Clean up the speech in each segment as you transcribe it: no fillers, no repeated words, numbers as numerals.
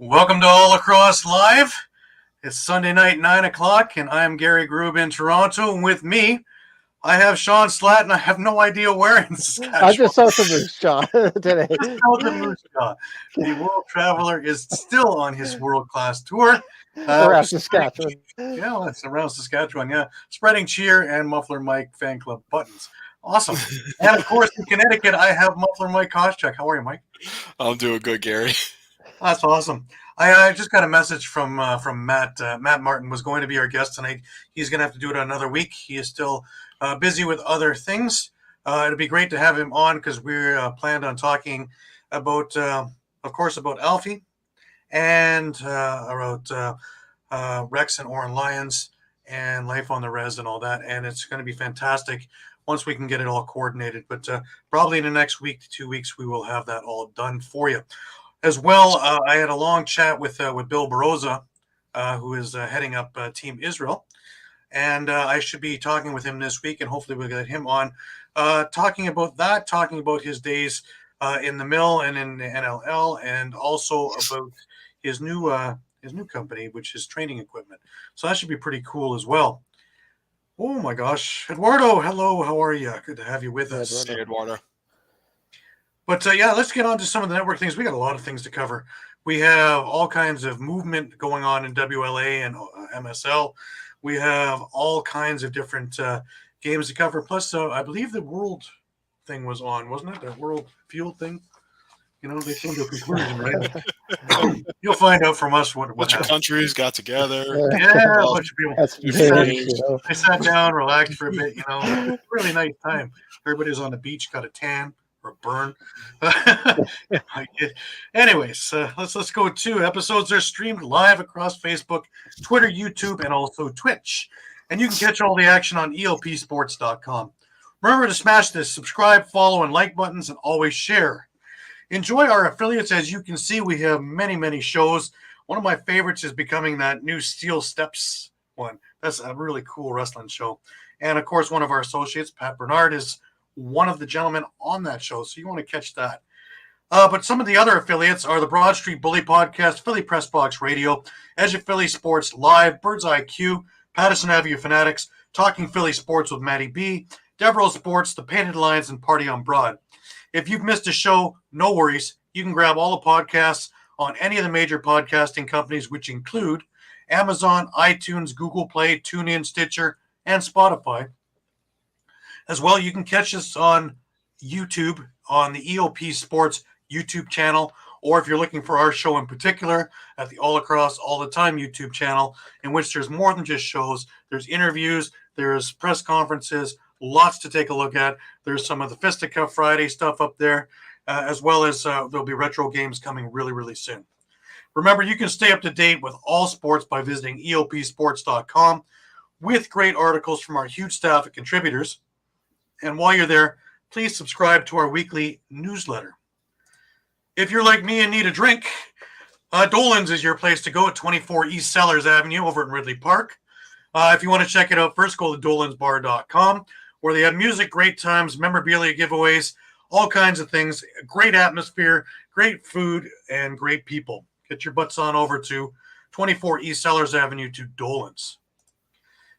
Welcome to All Lacrosse Live. It's Sunday night, 9 o'clock, and I'm Gary Groob in Toronto. And with me, I have Shawn Slaght, and I have no idea where in Saskatchewan. I just saw the Moose Jaw today. The Moose Jaw. The world traveler is still on his world-class tour. Around Saskatchewan. Yeah, it's around Saskatchewan, yeah. Spreading cheer and Muffler Mike fan club buttons. Awesome. And, of course, in Connecticut, I have Muffler Mike Kostiuk. How are you, Mike? I'm doing good, Gary. That's awesome. I just got a message from Matt. Matt Martin was going to be our guest tonight. He's going to have to do it another week. He is still busy with other things. It'd be great to have him on because we're planned on talking about, of course, about Alfie and about Rex and Oren Lions and life on the res and all that. And it's going to be fantastic once we can get it all coordinated. But probably in the next week to 2 weeks, we will have that all done for you. As well, I had a long chat with Bill Baroza, who is heading up Team Israel. And I should be talking with him this week, and hopefully we'll get him on talking about that, talking about his days in the mill and in the NLL, and also about his new company, which is training equipment. So that should be pretty cool as well. Oh, my gosh. Eduardo, hello. How are you? Good to have you with us. Hey, Eduardo. But, yeah, let's get on to some of the network things. We got a lot of things to cover. We have all kinds of movement going on in WLA and MSL. We have all kinds of different games to cover. Plus, I believe the World thing was on, wasn't it? The World Fuel thing? You know, they came to a conclusion, right? You'll find out from us what bunch of countries got together. Yeah, a bunch of people. They sat down, relaxed for a bit, you know. Really nice time. Everybody's on the beach, got a tan. Or burn. Anyways, let's go to episodes are streamed live across Facebook, Twitter, YouTube, and also Twitch. And you can catch all the action on elpsports.com. Remember to smash the subscribe, follow, and like buttons, and always share. Enjoy our affiliates. As you can see, we have many, many shows. One of my favorites is becoming that new Steel Steps one. That's a really cool wrestling show. And, of course, one of our associates, Pat Bernard, is one of the gentlemen on that show, so you want to catch that. But some of the other affiliates are the Broad Street Bully Podcast, Philly Press Box Radio, Edge of Philly Sports Live, Bird's Eye Q, Patterson Avenue Fanatics, Talking Philly Sports with Matty B, Devereaux Sports, The Painted Lions, and Party on Broad. If you've missed a show, no worries. You can grab all the podcasts on any of the major podcasting companies, which include Amazon, iTunes, Google Play, TuneIn, Stitcher, and Spotify. As well, you can catch us on YouTube, on the EOP Sports YouTube channel, or if you're looking for our show in particular, at the All Across All the Time YouTube channel, in which there's more than just shows. There's interviews, there's press conferences, lots to take a look at. There's some of the Fisticuff Friday stuff up there, as well as there'll be retro games coming really, really soon. Remember, you can stay up to date with all sports by visiting eopsports.com with great articles from our huge staff of contributors. And while you're there, please subscribe to our weekly newsletter. If you're like me and need a drink, Dolan's is your place to go at 24 East Sellers Avenue over in Ridley Park. If you want to check it out, first go to dolansbar.com, where they have music, great times, memorabilia giveaways, all kinds of things, great atmosphere, great food, and great people. Get your butts on over to 24 East Sellers Avenue to Dolan's.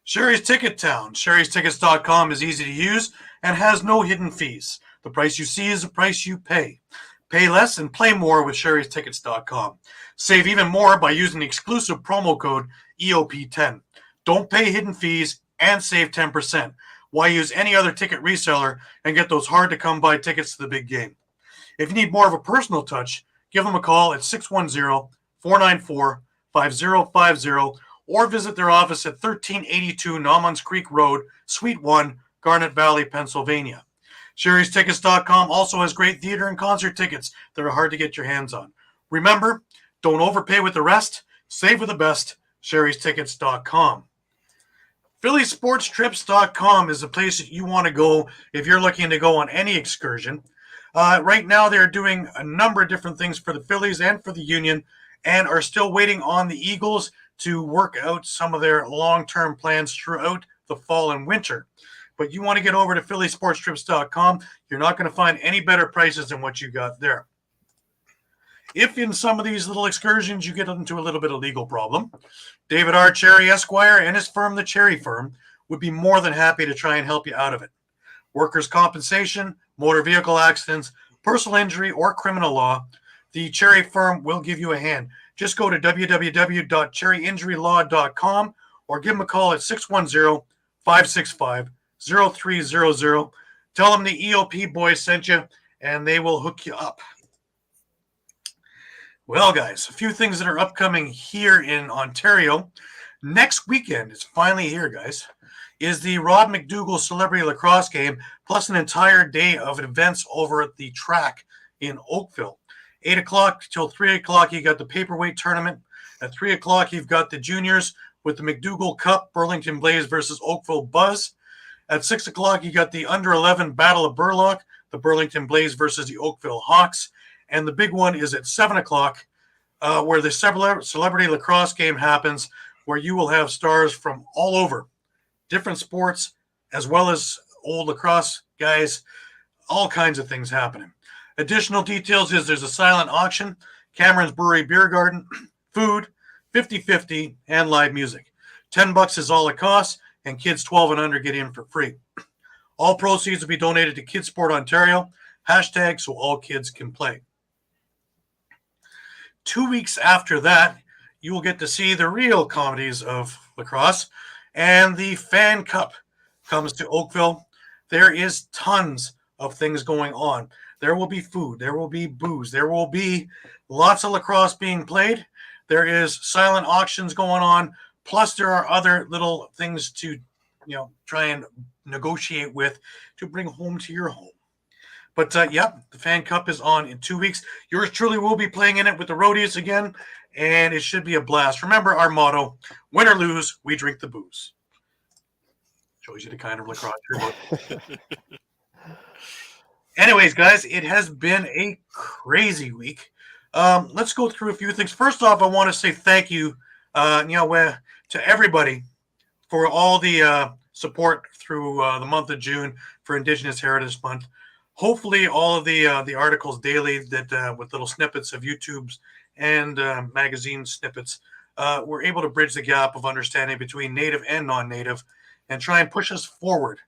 Sherry's Ticket Town. Sherry'sTickets.com is easy to use and has no hidden fees. The price you see is the price you pay. Pay less and play more with Sherry'sTickets.com. Save even more by using the exclusive promo code EOP10. Don't pay hidden fees and save 10%. Why use any other ticket reseller and get those hard-to-come-by tickets to the big game? If you need more of a personal touch, give them a call at 610-494-5050 or visit their office at 1382 Nauman's Creek Road, Suite 1, Garnet Valley, Pennsylvania. Sherry'sTickets.com also has great theater and concert tickets that are hard to get your hands on. Remember, don't overpay with the rest. Save with the best. Sherry'sTickets.com. PhillySportsTrips.com is the place that you want to go if you're looking to go on any excursion. Right now, they're doing a number of different things for the Phillies and for the Union and are still waiting on the Eagles to work out some of their long-term plans throughout the fall and winter. But you want to get over to PhillySportsTrips.com. You're not going to find any better prices than what you got there. If in some of these little excursions you get into a little bit of legal problem, David R. Cherry Esquire and his firm, the Cherry Firm, would be more than happy to try and help you out of it. Workers' compensation, motor vehicle accidents, personal injury, or criminal law, the Cherry Firm will give you a hand. Just go to www.cherryinjurylaw.com or give them a call at 610-565-0300. Tell them the EOP boys sent you, and they will hook you up. Well, guys, a few things that are upcoming here in Ontario. Next weekend, it's finally here, guys, is the Rod McDougall Celebrity Lacrosse game, plus an entire day of events over at the track in Oakville. 8 o'clock till 3 o'clock, you got the paperweight tournament. At 3 o'clock, you've got the juniors with the McDougall Cup, Burlington Blaze versus Oakville Buzz. At 6 o'clock, you got the under-11 Battle of Burlock, the Burlington Blaze versus the Oakville Hawks. And the big one is at 7 o'clock, where the Celebrity Lacrosse game happens, where you will have stars from all over, different sports, as well as old lacrosse guys, all kinds of things happening. Additional details is there's a silent auction, Cameron's Brewery Beer Garden, food, 50-50, and live music. $10 is all it costs, and kids 12 and under get in for free. All proceeds will be donated to Kids Sport Ontario, hashtag so all kids can play. 2 weeks after that, you will get to see the real comedies of lacrosse, and the Fan Cup comes to Oakville. There is tons of things going on. There will be food. There will be booze. There will be lots of lacrosse being played. There is silent auctions going on. Plus, there are other little things to, try and negotiate with to bring home to your home. But, the Fan Cup is on in 2 weeks. Yours truly will be playing in it with the Roadies again, and it should be a blast. Remember our motto, win or lose, we drink the booze. Shows you the kind of lacrosse you're about. Anyways, guys, it has been a crazy week. Let's go through a few things. First off, I want to say thank you, to everybody for all the support through the month of June for Indigenous Heritage Month. Hopefully, all of the articles daily that with little snippets of YouTube's and magazine snippets, we're able to bridge the gap of understanding between Native and non-Native, and try and push us forward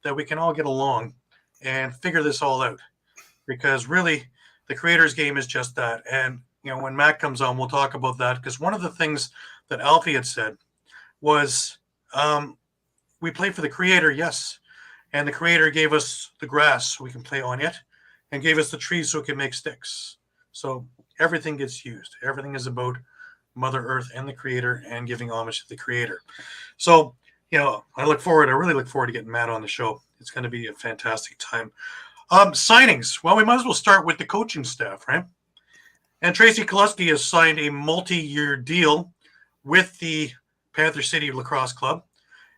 that we can all get along and figure this all out. Because really, the creator's game is just that. And when Matt comes on, we'll talk about that. Because one of the things that Alfie had said was, we play for the creator, yes. And the creator gave us the grass so we can play on it, and gave us the trees so it can make sticks. So everything gets used. Everything is about Mother Earth and the creator and giving homage to the creator. So, I really look forward to getting Matt on the show. It's going to be a fantastic time. Signings. Well, we might as well start with the coaching staff, right? And Tracy Kostiuk has signed a multi-year deal with the Panther City Lacrosse Club.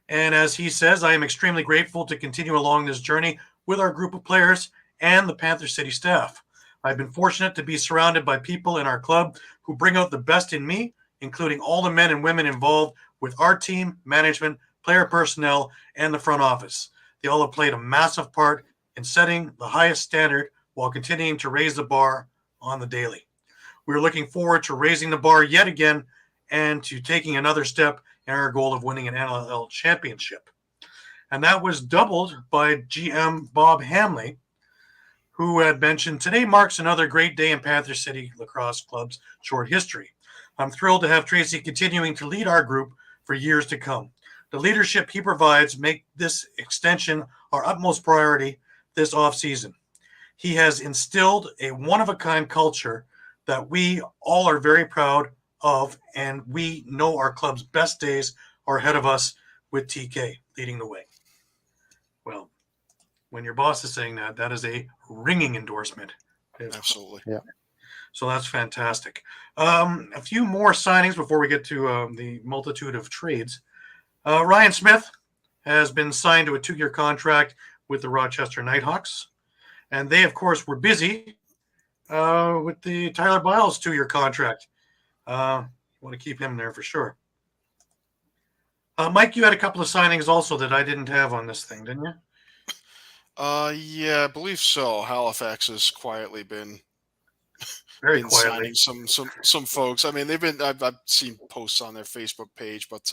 And as he says, I am extremely grateful to continue along this journey with our group of players and the Panther City staff. I've been fortunate to be surrounded by people in our club who bring out the best in me, including all the men and women involved with our team, management, player personnel, and the front office. They all have played a massive part in setting the highest standard while continuing to raise the bar on the daily. We're looking forward to raising the bar yet again and to taking another step in our goal of winning an NLL championship. And that was doubled by GM Bob Hamley, who had mentioned, today marks another great day in Panther City Lacrosse Club's short history. I'm thrilled to have Tracy continuing to lead our group for years to come. The leadership he provides make this extension our utmost priority this offseason. He has instilled a one-of-a-kind culture that we all are very proud of, and we know our club's best days are ahead of us with TK leading the way. Well, when your boss is saying that, that is a ringing endorsement. Absolutely. Yeah. So that's fantastic. A few more signings before we get to the multitude of trades. Ryan Smith has been signed to a 2-year contract with the Rochester Nighthawks. And they, of course, were busy with the Tyler Biles 2-year contract. Want to keep him there for sure. Mike, you had a couple of signings also that I didn't have on this thing, didn't you? Yeah, I believe so. Halifax has quietly been Very been quietly. signing some folks. I mean, I've seen posts on their Facebook page, but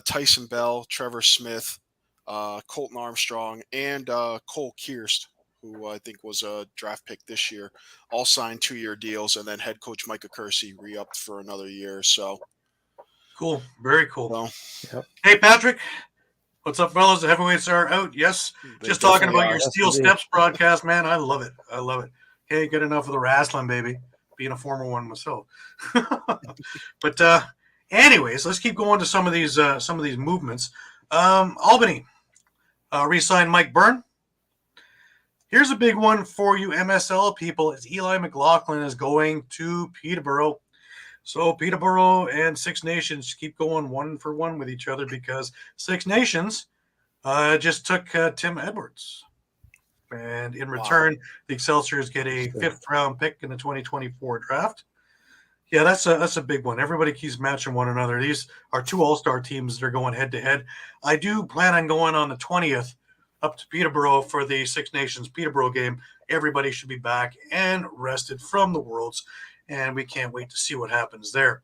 Tyson Bell, Trevor Smith, Colton Armstrong, and Cole Kierst, who I think was a draft pick this year, all signed 2-year deals, and then head coach Micah Kersey re-upped for another year. So Cool. Very cool. well, Yep. Hey, Patrick. What's up, fellas? The heavyweights are out. Yes. they Just talking definitely about are. your Yes, Steel indeed. Steps broadcast, man. I love it. I love it. Can't get enough of the wrestling, baby. Being a former one myself. But anyways, let's keep going to some of these movements. Albany re-signed Mike Byrne. Here's a big one for you MSL people. Is Eli McLaughlin is going to Peterborough. So Peterborough and Six Nations keep going 1-for-1 with each other because Six Nations just took Tim Edwards. And in return, the Excelsiors get a 5th-round pick in the 2024 draft. Yeah, that's a big one. Everybody keeps matching one another. These are 2 all-star teams that are going head-to-head. I do plan on going on the 20th up to Peterborough for the Six Nations Peterborough game. Everybody should be back and rested from the Worlds, and we can't wait to see what happens there.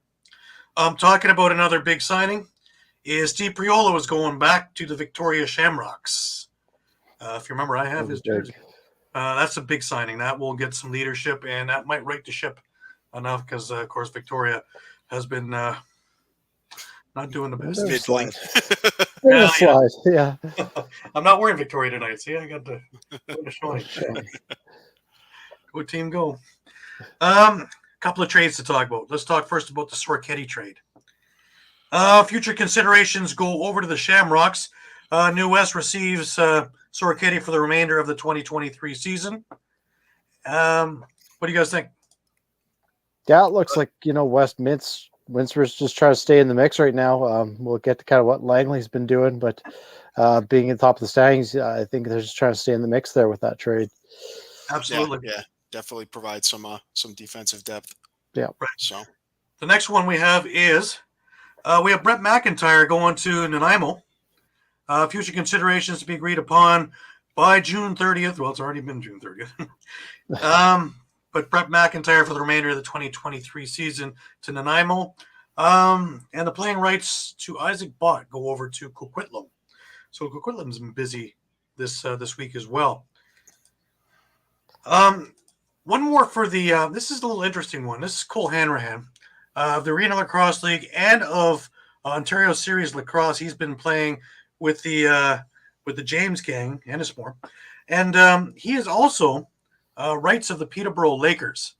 Talking about another big signing is Steve Priolo is going back to the Victoria Shamrocks. If you remember, I have his jersey. That's a big signing. That will get some leadership, and that might right the ship enough because, of course, Victoria has been not doing the best. Middling. Slide. Yeah. I'm not wearing Victoria tonight. See, I got the showing. Go team, go. Couple of trades to talk about. Let's talk first about the Sorchetti trade. Future considerations go over to the Shamrocks. New West receives Sorchetti for the remainder of the 2023 season. What do you guys think? Yeah, it looks like, Windsor's just trying to stay in the mix right now. We'll get to kind of what Langley's been doing, but being at the top of the standings, I think they're just trying to stay in the mix there with that trade. Absolutely. Yeah, definitely provide some defensive depth. Yeah. Right. So the next one we have is we have Brett McIntyre going to Nanaimo. Future considerations to be agreed upon by June 30th. Well, it's already been June 30th. But Brett McIntyre for the remainder of the 2023 season to Nanaimo. And the playing rights to Isaac Bott go over to Coquitlam. So Coquitlam's been busy this week as well. One more for the this is a little interesting one. This is Cole Hanrahan of the Arena Lacrosse League and of Ontario Series Lacrosse. He's been playing with the James Gang and Ennismore. And he is also rights of the Peterborough Lakers.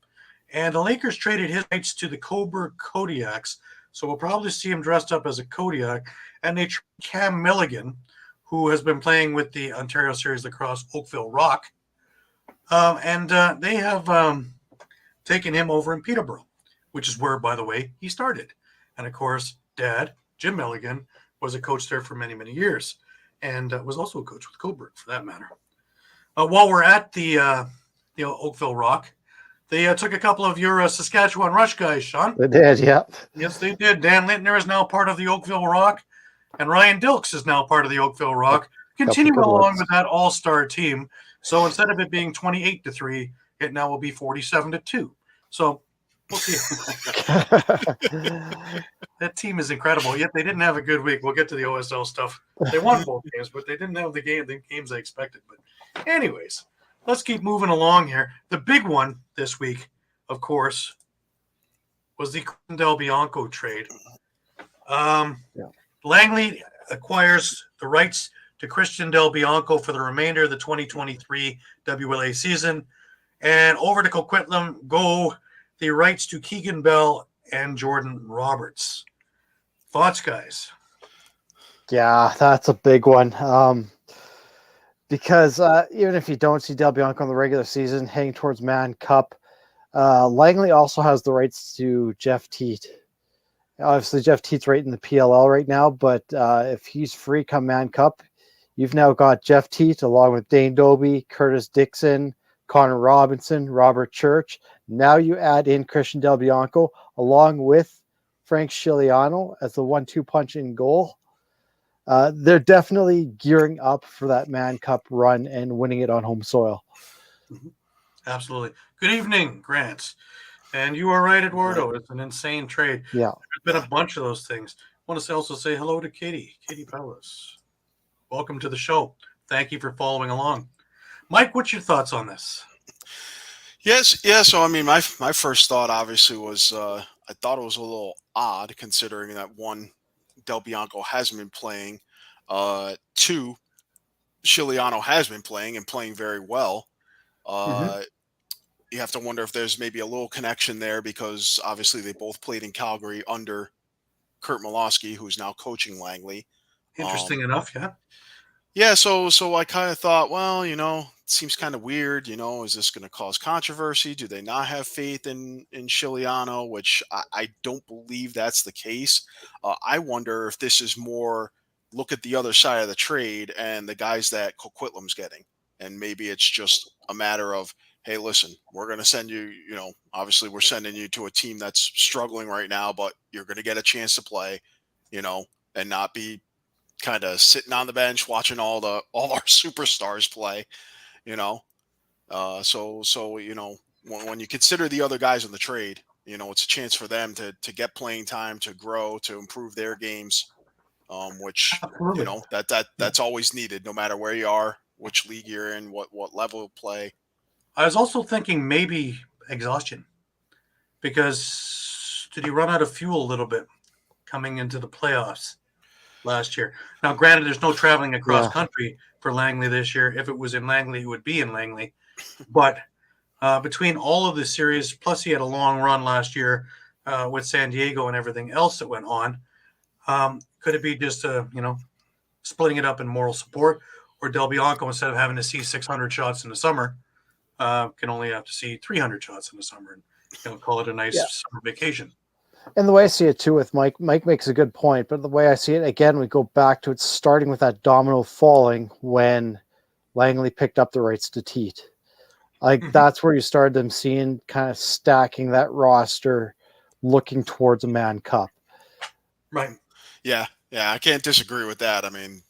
And the Lakers traded his rights to the Coburg Kodiaks. So we'll probably see him dressed up as a Kodiak. And they traded Cam Milligan, who has been playing with the Ontario Series Lacrosse Oakville Rock. And they have taken him over in Peterborough, which is where, by the way, he started. And, of course, Dad, Jim Milligan, was a coach there for many, many years and was also a coach with Coburg, for that matter. While we're at the Oakville Rock, they took a couple of your Saskatchewan Rush guys, Shawn. They did, yeah. Yes, they did. Dan Lintner is now part of the Oakville Rock, and Ryan Dilks is now part of the Oakville Rock. Continuing along with that all-star team. So instead of it being 28-3, it now will be 47-2. So we'll see. That team is incredible. Yet they didn't have a good week. We'll get to the OSL stuff. They won both games, but they didn't have the games I expected. But anyways, let's keep moving along here. The big one this week, of course, was the Del Bianco trade. Langley acquires the rights to Christian Del Bianco for the remainder of the 2023 WLA season. And over to Coquitlam go the rights to Keegan Bell and Jordan Roberts. Thoughts, guys? Yeah, that's a big one. Because even if you don't see Del Bianco in the regular season, heading towards Man Cup, Langley also has the rights to Jeff Teat. Obviously, Jeff Teat's right in the PLL right now, but if he's free come Man Cup, you've now got Jeff Teat along with Dane Doby, Curtis Dixon, Connor Robinson, Robert Church. Now you add in Christian Del Bianco along with Frank Sciliano as the 1-2 punch in goal. They're definitely gearing up for that Man Cup run and winning it on home soil. Absolutely. Good evening, Grant. And you are right, Eduardo. It's an insane trade. Yeah. There's been a bunch of those things. I want to also say hello to Katie Pellis. Welcome to the show. Thank you for following along. Mike, what's your thoughts on this? Yes, yeah. So I mean, my first thought obviously was I thought it was a little odd considering that one, Del Bianco hasn't been playing. Two, Chiliano has been playing and playing very well. You have to wonder if there's maybe a little connection there because obviously they both played in Calgary under Kurt Malosky, who's now coaching Langley. Interesting enough, yeah. Yeah, so I kind of thought, well, it seems kind of weird. Is this going to cause controversy? Do they not have faith in Chiliano? Which I don't believe that's the case. I wonder if this is more look at the other side of the trade and the guys that Coquitlam's getting, and maybe it's just a matter of, hey, listen, we're going to send you. Obviously we're sending you to a team that's struggling right now, but you're going to get a chance to play, and not be kind of sitting on the bench watching all our superstars play, so when you consider the other guys in the trade, it's a chance for them to get playing time, to grow, to improve their games, which Absolutely. that's always needed, no matter where you are, which league you're in, what level of play. I was also thinking maybe exhaustion, because did he run out of fuel a little bit coming into the playoffs last year? Now, granted, there's no traveling across country for Langley this year. If it was in Langley, it would be in Langley. But between all of the series, plus he had a long run last year with San Diego and everything else that went on, could it be just splitting it up in moral support, or Del Bianco, instead of having to see 600 shots in the summer, can only have to see 300 shots in the summer and call it a nice summer vacation? And the way I see it too with Mike makes a good point, but the way I see it, again, we go back to it starting with that domino falling when Langley picked up the rights to Teat. That's where you started them seeing kind of stacking that roster, looking towards a Mann Cup. Right. Yeah. I can't disagree with that. I mean,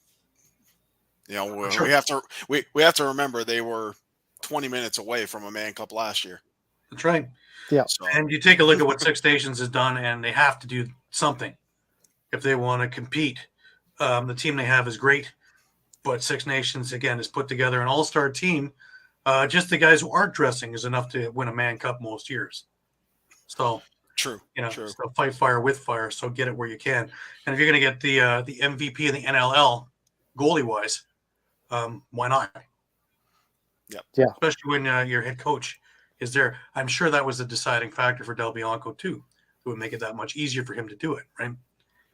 Sure. we have to remember they were 20 minutes away from a Mann Cup last year. That's right. Yeah. So. And you take a look at what Six Nations has done, and they have to do something if they want to compete. The team they have is great, but Six Nations, again, has put together an all-star team. Just the guys who aren't dressing is enough to win a Mann Cup most years. So True. True. So fight fire with fire. So get it where you can. And if you're going to get the MVP of the NLL goalie-wise, why not? Yep. Yeah. Especially when your head coach is there. I'm sure that was a deciding factor for Del Bianco too. It would make it that much easier for him to do it, right?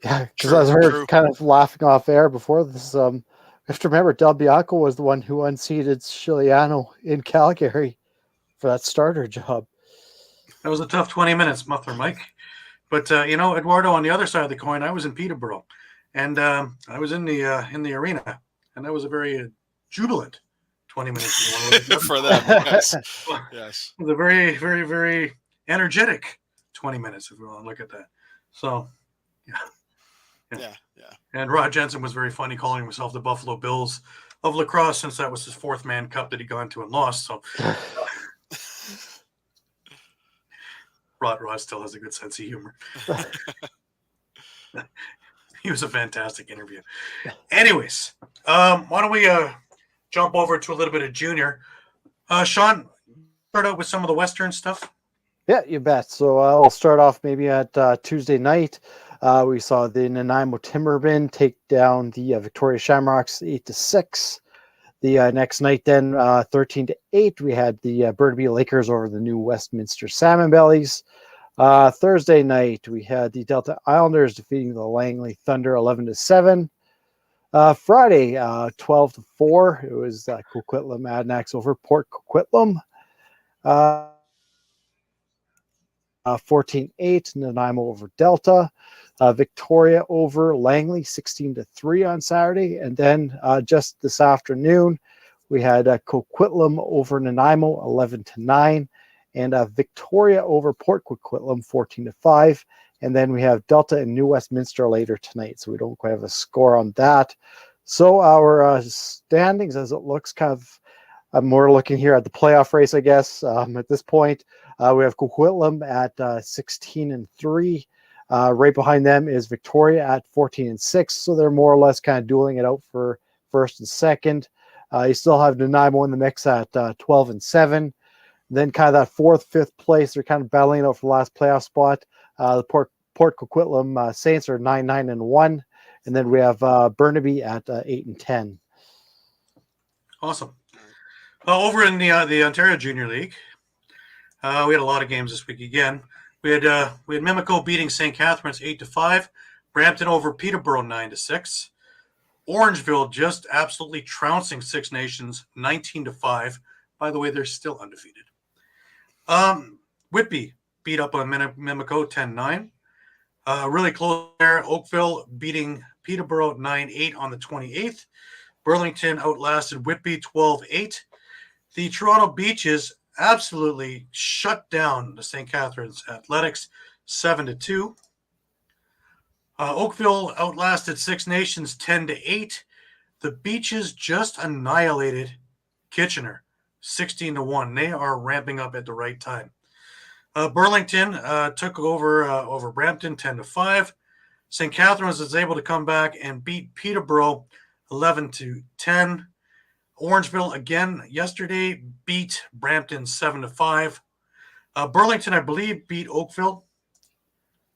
Yeah, because as we're kind of laughing off air before this, you have to remember Del Bianco was the one who unseated Chiliano in Calgary for that starter job. That was a tough 20 minutes, Muffler Mike. But Eduardo, on the other side of the coin, I was in Peterborough, and I was in the arena, and that was a very jubilant 20 minutes for them. Yes. Yes. It was a very, very, very energetic 20 minutes, if we want to look at that. So, yeah. And Rod Jensen was very funny, calling himself the Buffalo Bills of Lacrosse, since that was his fourth Mann Cup that he'd gone to and lost. So Rod still has a good sense of humor. He was a fantastic interview. Anyways, why don't we jump over to a little bit of junior. Shawn, start out with some of the Western stuff. Yeah, you bet. So I'll start off maybe at Tuesday night. We saw the Nanaimo Timbermen take down the Victoria Shamrocks 8-6. The next night, then 13-8, we had the Burnaby Lakers over the new Westminster Salmon Bellies. Thursday night, we had the Delta Islanders defeating the Langley Thunder 11-7. Friday, 12-4, it was Coquitlam Adnax over Port Coquitlam. 14-8, Nanaimo over Delta. Victoria over Langley 16-3 on Saturday. And then just this afternoon, we had Coquitlam over Nanaimo 11-9, and Victoria over Port Coquitlam 14-5. And then we have Delta and New Westminster later tonight, so we don't quite have a score on that. So our standings, as it looks, kind of More looking here at the playoff race, I guess. At this point, we have Coquitlam at 16-3. Right behind them is Victoria at 14-6. So they're more or less kind of dueling it out for first and second. You still have Nanaimo in the mix at 12-7. Then kind of that fourth, fifth place, they're kind of battling it out for the last playoff spot. The Port Coquitlam Saints are 9-1, and then we have Burnaby at 8-10. Awesome. Over in the Ontario Junior League, we had a lot of games this week again. We had Mimico beating St. Catharines 8-5, Brampton over Peterborough 9-6, Orangeville just absolutely trouncing Six Nations 19-5. By the way, they're still undefeated. Whitby beat up on Mimico 10-9. Really close there. Oakville beating Peterborough 9-8 on the 28th. Burlington outlasted Whitby 12-8. The Toronto Beaches absolutely shut down the St. Catharines Athletics 7-2. Oakville outlasted Six Nations 10-8. The Beaches just annihilated Kitchener 16-1. They are ramping up at the right time. Burlington took over Brampton 10-5. St. Catharines was able to come back and beat Peterborough 11-10. Orangeville again yesterday beat Brampton 7-5. Burlington, I believe, beat Oakville.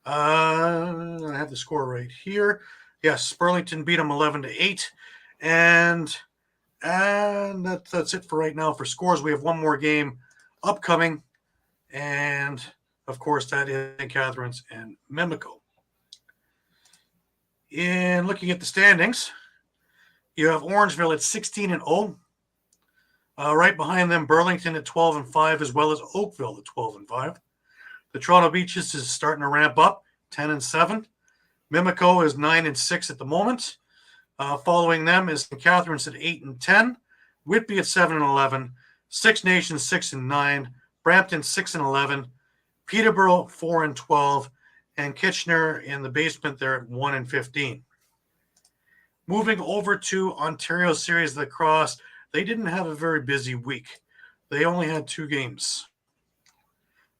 I have the score right here. Yes, Burlington beat them 11-8, and that's it for right now for scores. We have one more game upcoming, and of course that is St. Catharines and Mimico. In looking at the standings, you have Orangeville at 16-0. Right behind them, Burlington at 12-5, as well as Oakville at 12-5. The Toronto Beaches is starting to ramp up, 10-7. Mimico is 9-6 at the moment. Following them is St. Catharines at 8-10. Whitby at 7-11. Six Nations 6-9. Brampton 6-11. Peterborough 4-12. And Kitchener in the basement there at 1-15. Moving over to Ontario Series Lacrosse, they didn't have a very busy week. They only had 2 games.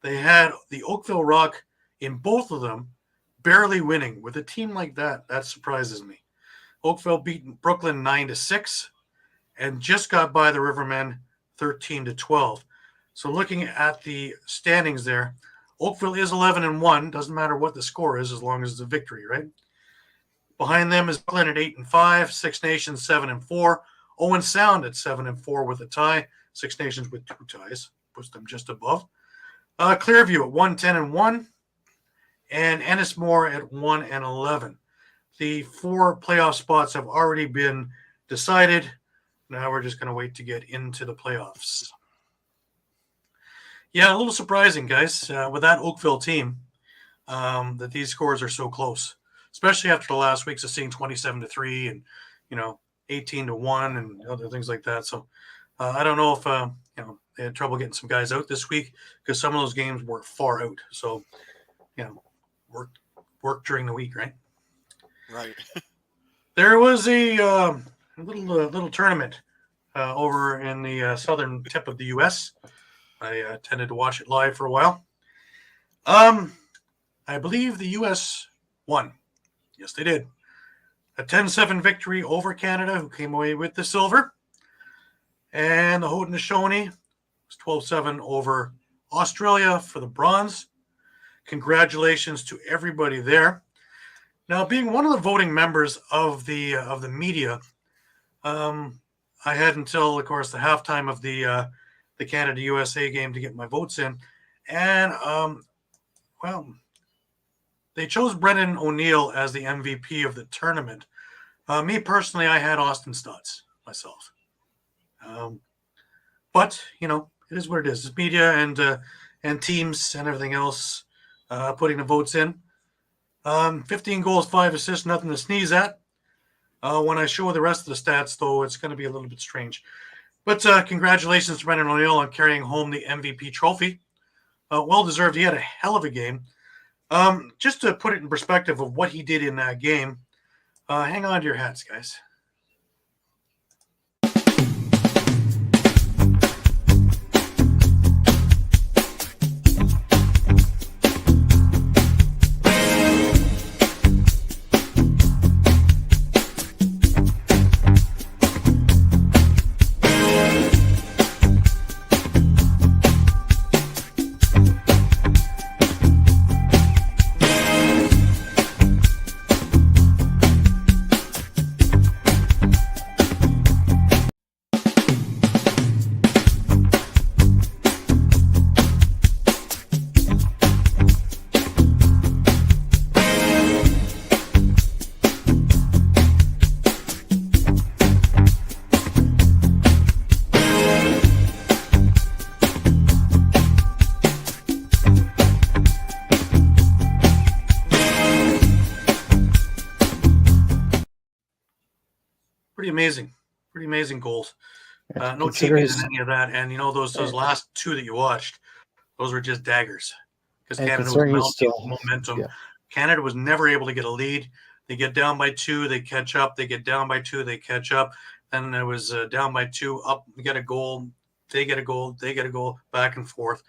They had the Oakville Rock in both of them barely winning. With a team like that, that surprises me. Oakville beat Brooklyn 9-6 and just got by the Rivermen 13-12. So looking at the standings there, Oakville is 11-1. Doesn't matter what the score is as long as it's a victory, right? Behind them is Brooklyn at 8-5, Six Nations 7-4, Owen Sound at 7-4 with a tie. Six Nations with 2 ties, puts them just above. Clearview at 1-10-1, and Ennismore at 1-11. The 4 playoff spots have already been decided. Now we're just going to wait to get into the playoffs. Yeah, a little surprising, guys, with that Oakville team, that these scores are so close, especially after the last weeks of seeing 27-3 and 18-1 and other things like that. So I don't know if they had trouble getting some guys out this week because some of those games were far out. So work during the week, right? Right. There was a little tournament over in the southern tip of the U.S. I tended to watch it live for a while. I believe the U.S. won. Yes, they did. A 10-7 victory over Canada, who came away with the silver. And the Haudenosaunee was 12-7 over Australia for the bronze. Congratulations to everybody there. Now, being one of the voting members of the media, I had until, of course, the halftime of the Canada-USA game to get my votes in. And, they chose Brendan O'Neill as the MVP of the tournament. Me, personally, I had Austin Stutz myself. But, it is what it is. It's media and teams and everything else putting the votes in. 15 goals, 5 assists, nothing to sneeze at. When I show the rest of the stats, though, it's going to be a little bit strange. But congratulations to Brendan O'Neill on carrying home the MVP trophy. Well-deserved. He had a hell of a game. Just to put it in perspective of what he did in that game, hang on to your hats, guys. Pretty amazing goals. No Considering cheaping in any of that. And those last two that you watched, those were just daggers because Canada was mounting momentum. Yeah. Canada was never able to get a lead. They get down by 2, they catch up. They get down by 2, they catch up. Then it was down by 2, up, get a goal. They get a goal. They get a goal, back and forth.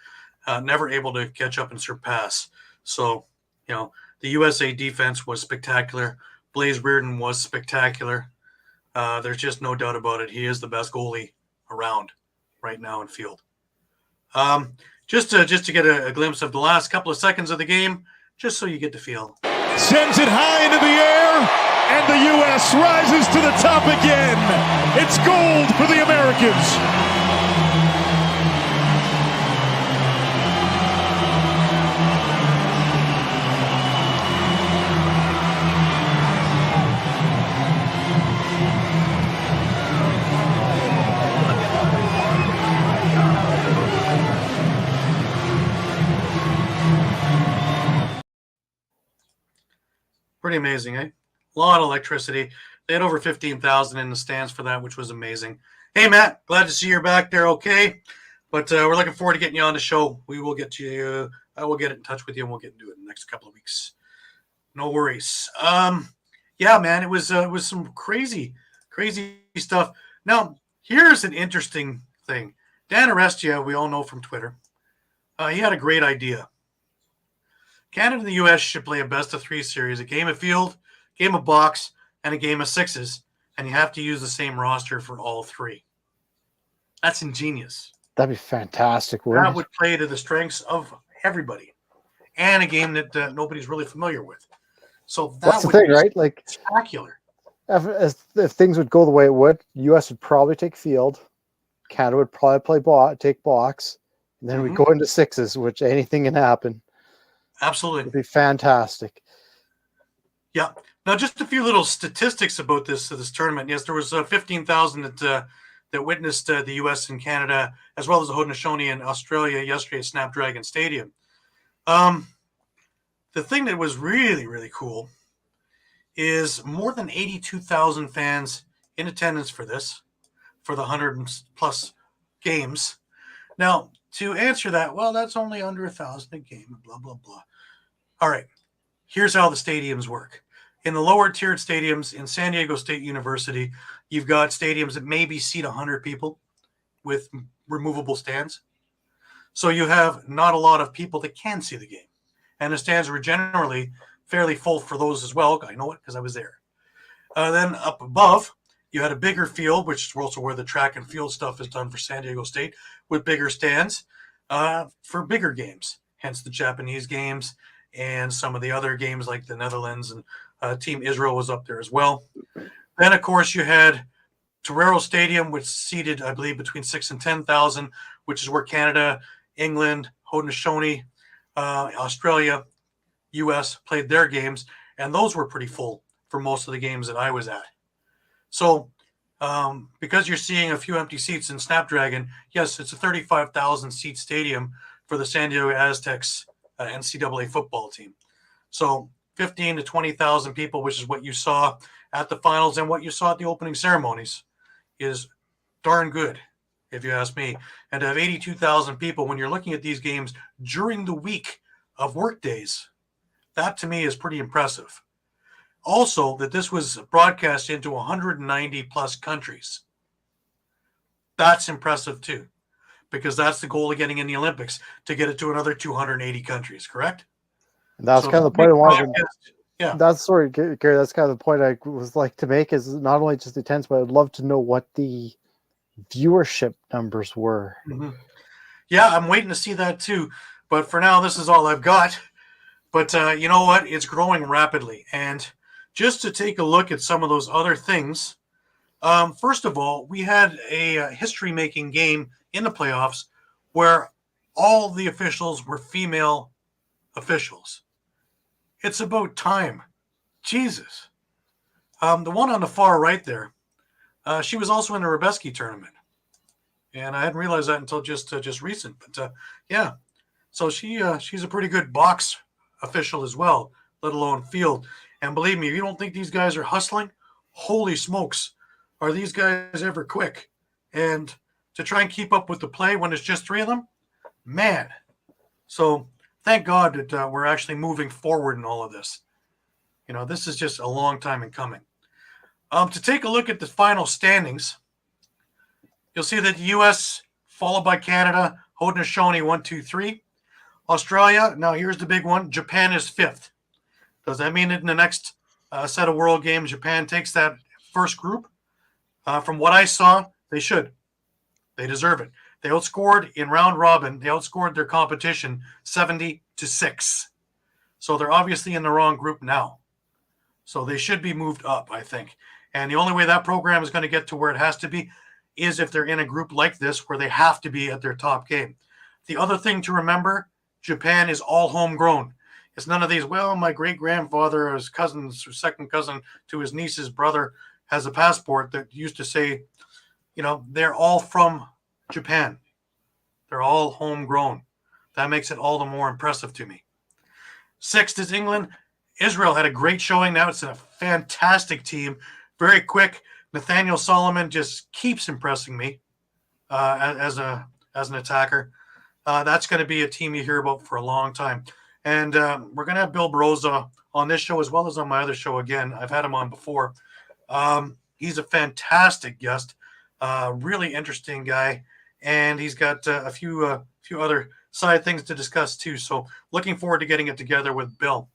Never able to catch up and surpass. So, the USA defense was spectacular. Blaze Reardon was spectacular. There's just no doubt about it. He is the best goalie around right now in field. Just to get a glimpse of the last couple of seconds of the game, just so you get the feel. Sends it high into the air, and the U.S. rises to the top again. It's gold for the Americans. Pretty amazing, eh? A lot of electricity. They had over 15,000 in the stands for that, which was amazing. Hey, Matt, glad to see you're back there okay. But we're looking forward to getting you on the show. We will get to you. I will get in touch with you, and we'll get into it in the next couple of weeks. No worries. Yeah, man, it was some crazy stuff. Now, here's an interesting thing. Dan Arestia, we all know from Twitter, he had a great idea. Canada and the U.S. should play a best-of-3 series, a game of field, game of box, and a game of sixes, and you have to use the same roster for all 3. That's ingenious. That'd be fantastic. That would play to the strengths of everybody, and a game that nobody's really familiar with. So that's the thing, right? Like spectacular. If things would go the way it would, U.S. would probably take field, Canada would probably take box, and then we'd go into sixes, which anything can happen. Absolutely. It'd be fantastic. Yeah. Now, just a few little statistics about this tournament. Yes, there was 15,000 that witnessed the U.S. and Canada, as well as the Haudenosaunee in Australia yesterday at Snapdragon Stadium. The thing that was really, really cool is more than 82,000 fans in attendance for this, for the 100+ games. Now, to answer that, well, that's only under 1,000 a game, blah, blah, blah. All right, here's how the stadiums work. In the lower tiered stadiums in San Diego State University, you've got stadiums that maybe seat 100 people with removable stands. So you have not a lot of people that can see the game. And the stands were generally fairly full for those as well. I know it because I was there. Then up above, you had a bigger field, which is also where the track and field stuff is done for San Diego State, with bigger stands for bigger games, hence the Japanese games and some of the other games like the Netherlands and Team Israel was up there as well. Then, of course, you had Torero Stadium, which seated, I believe, between 6,000 and 10,000, which is where Canada, England, Haudenosaunee, Australia, U.S. played their games, and those were pretty full for most of the games that I was at. So because you're seeing a few empty seats in Snapdragon, yes, it's a 35,000 seat stadium for the San Diego Aztecs NCAA football team. So 15 to 20,000 people, which is what you saw at the finals and what you saw at the opening ceremonies, is darn good, if you ask me. And to have 82,000 people when you're looking at these games during the week of work days, that to me is pretty impressive. Also, that this was broadcast into 190 plus countries. That's impressive too, because that's the goal of getting in the Olympics, to get it to another 280 countries, correct? And that's kind of the point I wanted. Yeah. That's sorry, Gary. That's kind of the point I was like to make, is not only just the attendance, but I'd love to know what the viewership numbers were. Mm-hmm. Yeah, I'm waiting to see that too. But for now, this is all I've got. But you know what? It's growing rapidly. And just to take a look at some of those other things, first of all, we had a history-making game in the playoffs where all the officials were female officials. It's about time. Jesus. The one on the far right there, she was also in the Rebeski tournament. And I hadn't realized that until just recent. But yeah, so she's a pretty good box official as well, let alone field. And believe me, if you don't think these guys are hustling, holy smokes, are these guys ever quick? And to try and keep up with the play when it's just 3 of them, man. So thank God that we're actually moving forward in all of this. This is just a long time in coming. To take a look at the final standings, you'll see that the U.S. followed by Canada, Haudenosaunee 1, 2, 3. Australia, now here's the big one. Japan is 5th. Does that mean that in the next set of World Games, Japan takes that first group? From what I saw, they should. They deserve it. They outscored in round robin. They outscored their competition 70-6. So they're obviously in the wrong group now. So they should be moved up, I think. And the only way that program is going to get to where it has to be is if they're in a group like this where they have to be at their top game. The other thing to remember, Japan is all homegrown. It's none of these, well, my great-grandfather or his cousin's or second cousin to his niece's brother has a passport that used to say, they're all from Japan. They're all homegrown. That makes it all the more impressive to me. 6th is England. Israel had a great showing now. It's a fantastic team. Very quick. Nathaniel Solomon just keeps impressing me as an attacker. That's going to be a team you hear about for a long time. And we're going to have Bill Baroza on this show as well as on my other show again. I've had him on before. He's a fantastic guest, really interesting guy, and he's got a few other side things to discuss too. So looking forward to getting it together with Bill.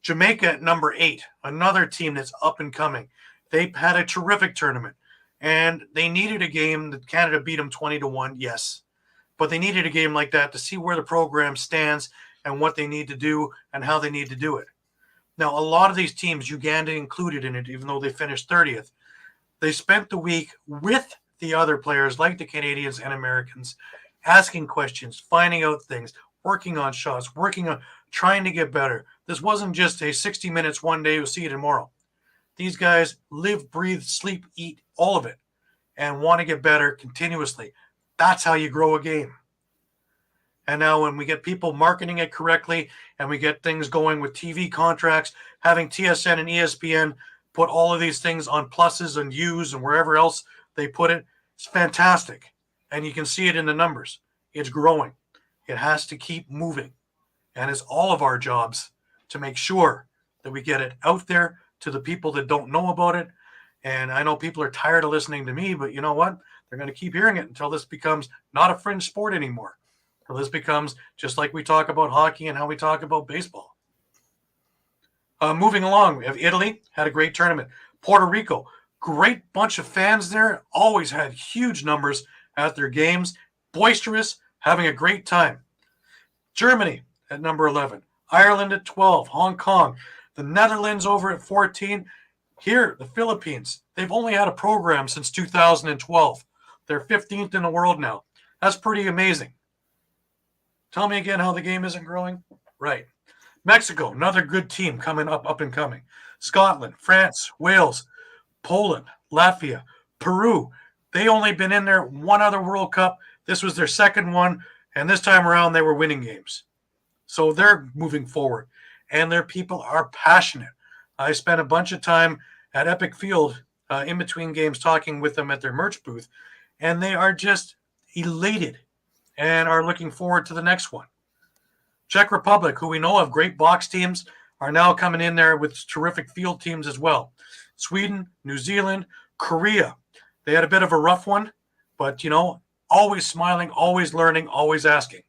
Jamaica at number 8, another team that's up and coming. They had a terrific tournament, and they needed a game that Canada beat them 20-1, yes. But they needed a game like that to see where the program stands and what they need to do and how they need to do it. Now, a lot of these teams, Uganda included in it, even though they finished 30th, they spent the week with the other players like the Canadians and Americans, asking questions, finding out things, working on shots, working on trying to get better. This wasn't just a 60 minutes one day, we'll see you tomorrow. These guys live, breathe, sleep, eat, all of it, and want to get better continuously. That's how you grow a game. And now when we get people marketing it correctly and we get things going with TV contracts, having TSN and ESPN put all of these things on pluses and U's and wherever else they put it, it's fantastic. And you can see it in the numbers. It's growing. It has to keep moving. And it's all of our jobs to make sure that we get it out there to the people that don't know about it. And I know people are tired of listening to me, but you know what? They're going to keep hearing it until this becomes not a fringe sport anymore. Until this becomes just like we talk about hockey and how we talk about baseball. Moving along, we have Italy, had a great tournament. Puerto Rico, great bunch of fans there. Always had huge numbers at their games. Boisterous, having a great time. Germany at number 11. Ireland at 12. Hong Kong. The Netherlands over at 14. Here, the Philippines. They've only had a program since 2012. They're 15th in the world now. That's pretty amazing. Tell me again how the game isn't growing? Right. Mexico, another good team coming up and coming. Scotland, France, Wales, Poland, Latvia, Peru. They only been in there one other World Cup. This was their second one, and this time around they were winning games. So they're moving forward, and their people are passionate. I spent a bunch of time at Epic Field in between games talking with them at their merch booth, and they are just elated and are looking forward to the next one. Czech Republic, who we know have great box teams, are now coming in there with terrific field teams as well. Sweden, New Zealand, Korea. They had a bit of a rough one, but, always smiling, always learning, always asking.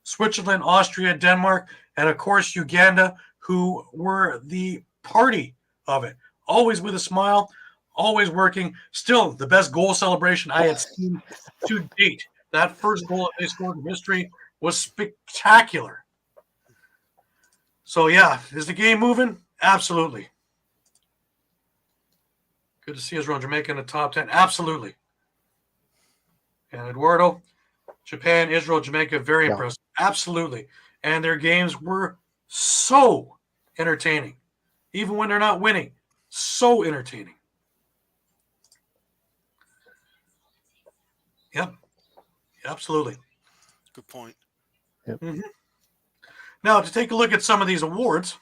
Switzerland, Austria, Denmark, and, of course, Uganda, who were the party of it. Always with a smile, always working. Still, the best goal celebration I had seen to date. That first goal that they scored in history was spectacular. So, yeah, is the game moving? Absolutely. Good to see Israel and Jamaica in the top 10. Absolutely. And Eduardo, Japan, Israel, Jamaica, very impressive. Absolutely. And their games were so entertaining. Even when they're not winning, so entertaining. Yep. Absolutely. Good point. Yep. Mm-hmm. Now, to take a look at some of these awards,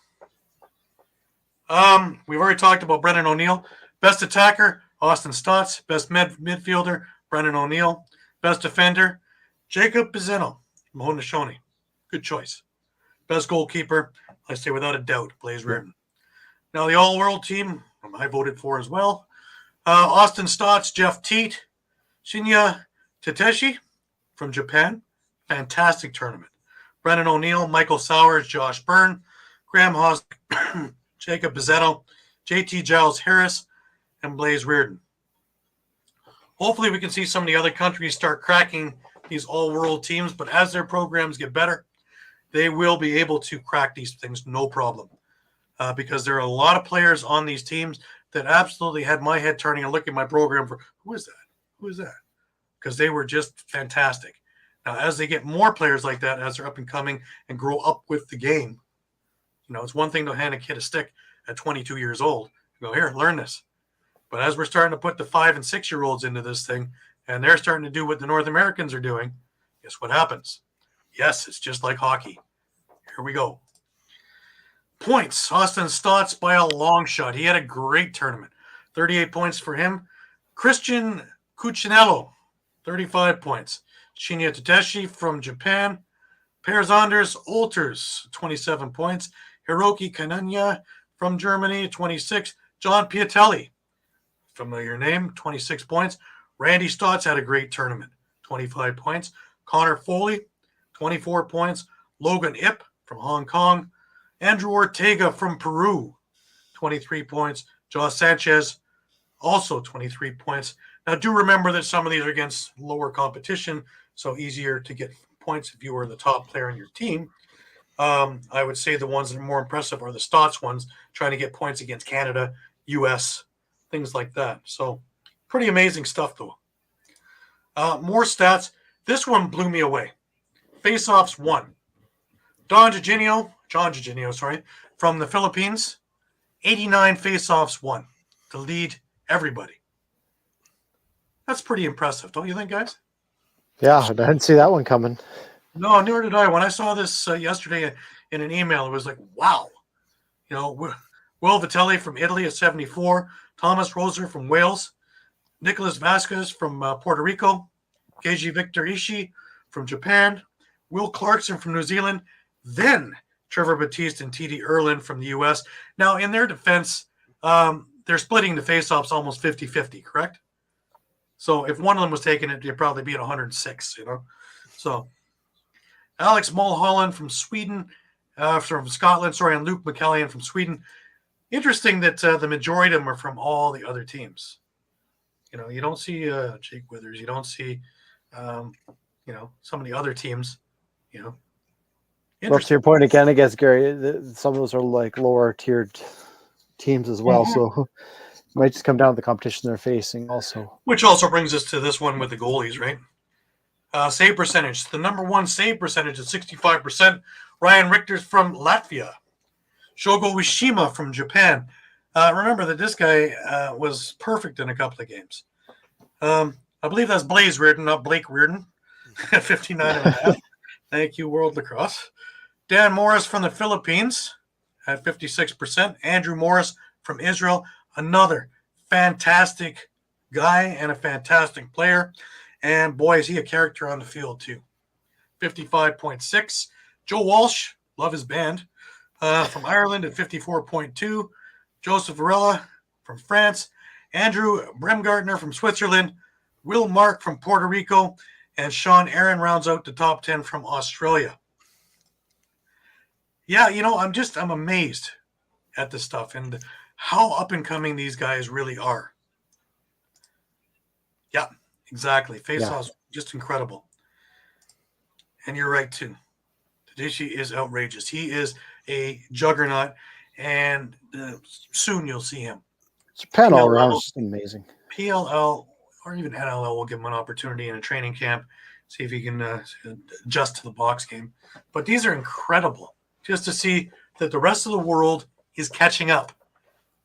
we've already talked about Brendan O'Neill. Best attacker, Austin Stotts. Best midfielder, Brendan O'Neill. Best defender, Jacob Pizzeno from Haudenosaunee. Good choice. Best goalkeeper, I say without a doubt, Blaze Reardon. Now the all-world team, I voted for as well. Austin Stotts, Jeff Teat, Shinya Tateshi from Japan. Fantastic tournament. Brendan O'Neill, Michael Sowers, Josh Byrne, Graham Haas, Jacob Bizzetto, JT Giles Harris, and Blaze Reardon. Hopefully we can see some of the other countries start cracking these all-world teams, but as their programs get better, they will be able to crack these things no problem. Because there are a lot of players on these teams that absolutely had my head turning and looking at my program for, who is that? Who is that? Because they were just fantastic. Now, as they get more players like that, as they're up and coming and grow up with the game, it's one thing to hand a kid a stick at 22 years old. You go, here, learn this. But as we're starting to put the 5 and 6 year olds into this thing, and they're starting to do what the North Americans are doing, guess what happens? Yes, it's just like hockey. Here we go. Points. Austin Stotts by a long shot. He had a great tournament. 38 points for him. Christian Cuccinello, 35 points. Shinya Tateshi from Japan. Per Anders Olters, 27 points. Hiroki Kananya from Germany, 26. John Piatelli, familiar name, 26 points. Randy Stotts had a great tournament, 25 points. Connor Foley, 24 points. Logan Ip from Hong Kong. Andrew Ortega from Peru, 23 points. Josh Sanchez, also 23 points. Now, do remember that some of these are against lower competition, so easier to get points if you were the top player on your team. I would say the ones that are more impressive are the Stotts ones, trying to get points against Canada, U.S., things like that. So pretty amazing stuff, though. More stats. This one blew me away. Face-offs won. John Jorginho, from the Philippines, 89 face-offs won to lead everybody. That's pretty impressive, don't you think, guys? Yeah, I didn't see that one coming. No, neither did I. When I saw this yesterday in an email, it was like, wow. Will Vitelli from Italy at 74, Thomas Roser from Wales, Nicholas Vasquez from Puerto Rico, Keiji Victor Ishii from Japan, Will Clarkson from New Zealand, then Trevor Batiste and T.D. Erlin from the U.S. Now, in their defense, they're splitting the faceoffs almost 50-50, correct? So if one of them was taking it, they'd probably be at 106, So Alex Mulholland from Sweden, from Scotland, and Luke McCallion from Sweden. Interesting that the majority of them are from all the other teams. You don't see Jake Withers. You don't see, some of the other teams, Well, to your point again, I guess, Gary, some of those are like lower tiered teams as well. Mm-hmm. So it might just come down to the competition they're facing also. Which also brings us to this one with the goalies, right? Save percentage. The number one save percentage is 65%. Ryan Richter's from Latvia. Shogo Wishima from Japan. Remember that this guy was perfect in a couple of games. I believe that's Blaze Reardon, not Blake Reardon. 59.5. Thank you, World Lacrosse. Dan Morris from the Philippines at 56%. Andrew Morris from Israel, another fantastic guy and a fantastic player. And boy, is he a character on the field too. 55.6. Joe Walsh, love his band, from Ireland at 54.2. Joseph Varela from France. Andrew Bremgartner from Switzerland. Will Mark from Puerto Rico. And Sean Aaron rounds out the top 10 from Australia. Yeah, I'm amazed at this stuff and how up and coming these guys really are. Yeah, exactly. Face-offs, just incredible. And you're right, too. Tadashi is outrageous. He is a juggernaut, and soon you'll see him. Japan all around is amazing. PLL or even NLL will give him an opportunity in a training camp, see if he can adjust to the box game. But these are incredible, just to see that the rest of the world is catching up,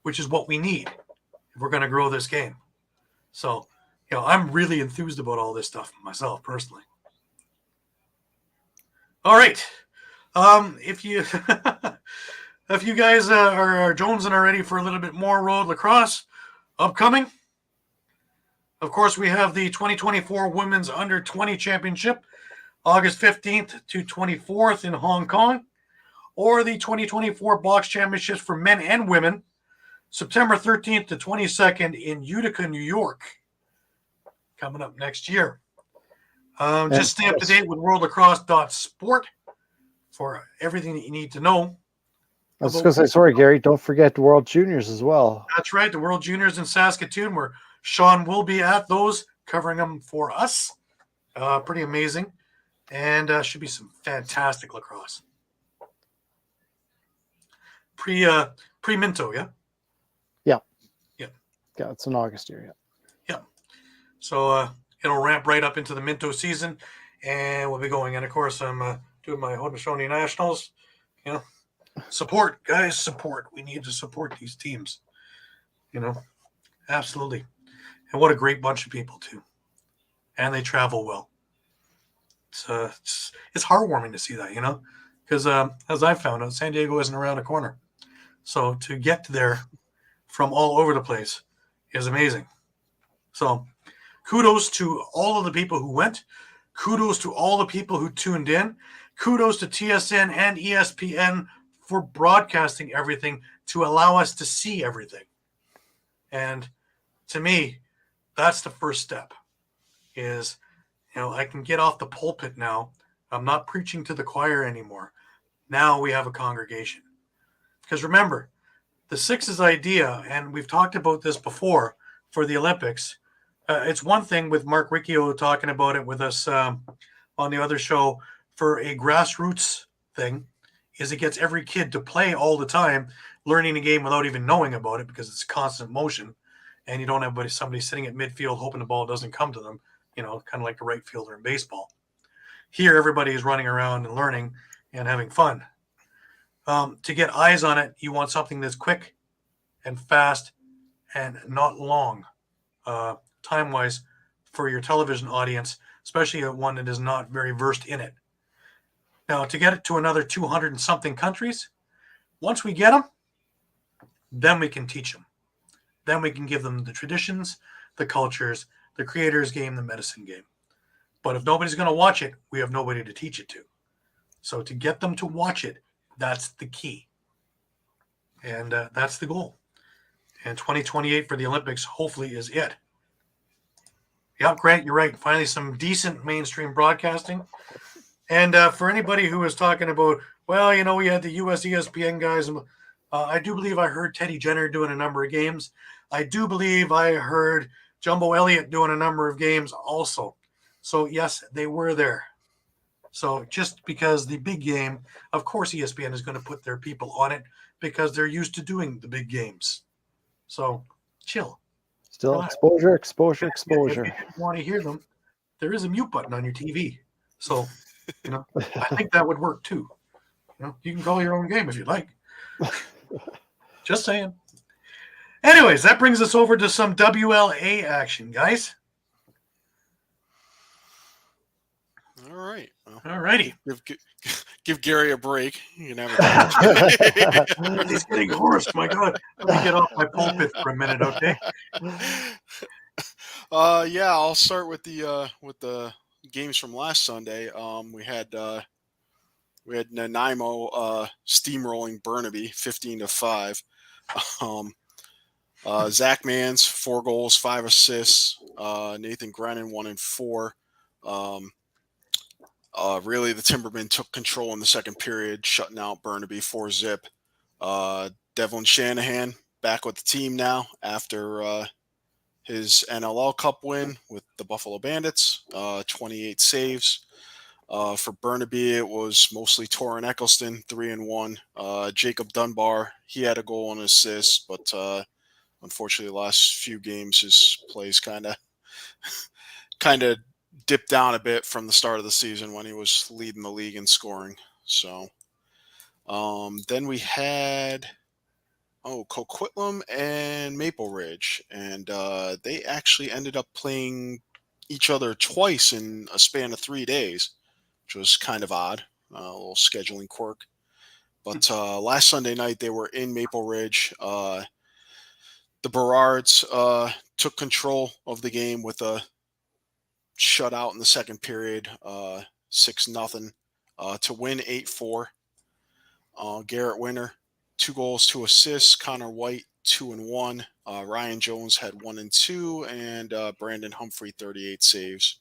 which is what we need if we're going to grow this game. So, I'm really enthused about all this stuff myself, personally. All right. If you if you guys are jonesing already for a little bit more road lacrosse upcoming, Of course, we have the 2024 Women's Under 20 Championship, August 15th to 24th in Hong Kong, or the 2024 Box Championships for men and women, September 13th to 22nd in Utica, New York, coming up next year. Just stay up to date with worldlacrosse.sport for everything that you need to know. I was going to say, sorry, Gary, don't forget the World Juniors as well. That's right, the World Juniors in Saskatoon, where Shawn will be at those, covering them for us. Pretty amazing. And should be some fantastic lacrosse. Pre-Minto, yeah? Yeah, it's in August here, Yeah. So it'll ramp right up into the Minto season, and we'll be going. And, of course, I'm doing my Haudenosaunee Nationals. You know, support, guys, support. We need to support these teams. You know, absolutely. And what a great bunch of people, too. And they travel well. It's heartwarming to see that, you know, because as I found out, San Diego isn't around the corner. So to get there from all over the place is amazing. So kudos to all of the people who went. Kudos to all the people who tuned in. Kudos to TSN and ESPN for broadcasting everything to allow us to see everything. And to me, that's the first step is, you know, I can get off the pulpit now. I'm not preaching to the choir anymore. Now we have a congregation. Because remember, the Sixes idea, and we've talked about this before for the Olympics, it's one thing with Mark Riccio talking about it with us on the other show for a grassroots thing, is it gets every kid to play all the time, learning the game without even knowing about it because it's constant motion, and you don't have somebody sitting at midfield hoping the ball doesn't come to them, you know, kind of like the right fielder in baseball. Here, everybody is running around and learning and having fun. To get eyes on it, you want something that's quick and fast and not long, time-wise, for your television audience, especially one that is not very versed in it. Now, to get it to another 200 and something countries, once we get them, then we can teach them. Then we can give them the traditions, the cultures, the creators game, the medicine game. But if nobody's going to watch it, we have nobody to teach it to. So to get them to watch it, that's the key. And that's the goal. And 2028 for the Olympics hopefully is it. Yeah, Grant, you're right. Finally, some decent mainstream broadcasting. And for anybody who was talking about, well, you know, we had the US ESPN guys. I do believe I heard Teddy Jenner doing a number of games. I do believe I heard Jumbo Elliott doing a number of games also. So, yes, they were there. So just because the big game, of course, ESPN is going to put their people on it because they're used to doing the big games. So chill. Still Relax. exposure. If you didn't want to hear them, there is a mute button on your TV. So, you know, I think that would work too. You know, you can call your own game if you'd like. Just saying. Anyways, that brings us over to some WLA action, guys. All right. Well, all righty. Give Gary a break. You can have He's getting hoarse. My God. Let me get off my pulpit for a minute, okay? Yeah, I'll start with the games from last Sunday. We had Nanaimo steamrolling Burnaby 15-5. Zach Mans 4 goals, 5 assists. Nathan Grennan 1 and 4. Really, the Timbermen took control in the second period, shutting out Burnaby 4-0. Devlin Shanahan back with the team now after his NLL Cup win with the Buffalo Bandits, 28 saves. For Burnaby, it was mostly Torrin Eccleston, 3-1. Jacob Dunbar, he had a goal and an assist, but unfortunately, the last few games his plays kind of dipped down a bit from the start of the season when he was leading the league in scoring. So then we had Coquitlam and Maple Ridge, and they actually ended up playing each other twice in a span of 3 days, which was kind of odd, a little scheduling quirk. But last Sunday night they were in Maple Ridge. the Berards took control of the game with a shutout in the second period, 6-0, to win 8-4. Garrett Winter, 2 goals, 2 assists. Connor White, 2 and 1. Ryan Jones had 1 and 2, and Brandon Humphrey, 38 saves.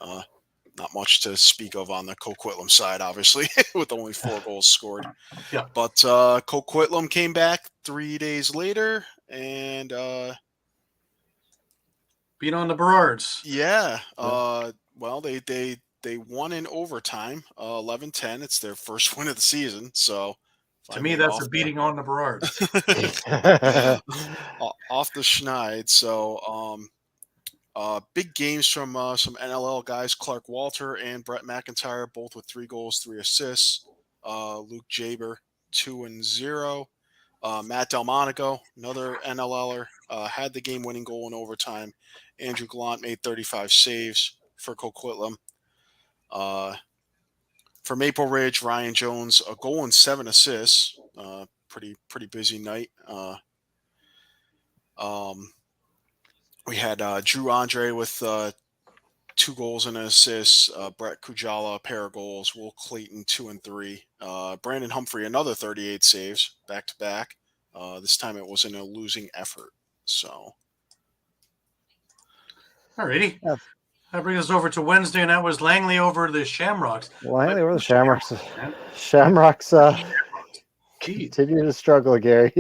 Not much to speak of on the Coquitlam side, obviously, with only 4 goals scored. Yeah. But Coquitlam came back 3 days later and beat on the Berards. yeah. Well, they won in overtime, 11-10. It's their first win of the season. So To me, that's a beating on the Berards. Off the schneid. So big games from some NLL guys. Clark Walter and Brett McIntyre, both with 3 goals, 3 assists. Luke Jaber, 2 and 0. Matt Delmonico, another NLLer, had the game-winning goal in overtime. Andrew Gallant made 35 saves for Coquitlam. For Maple Ridge, Ryan Jones, a goal and 7 assists. Pretty busy night. We had Drew Andre with 2 goals and an assist. Brett Kujala, a pair of goals. Will Clayton, 2 and 3. Brandon Humphrey, another 38 saves, back to back. This time it was in a losing effort. So, alrighty. Yeah. That brings us over to Wednesday, and that was Langley over the Shamrocks. Langley over the Shamrocks. Shamrocks continue to struggle, Gary.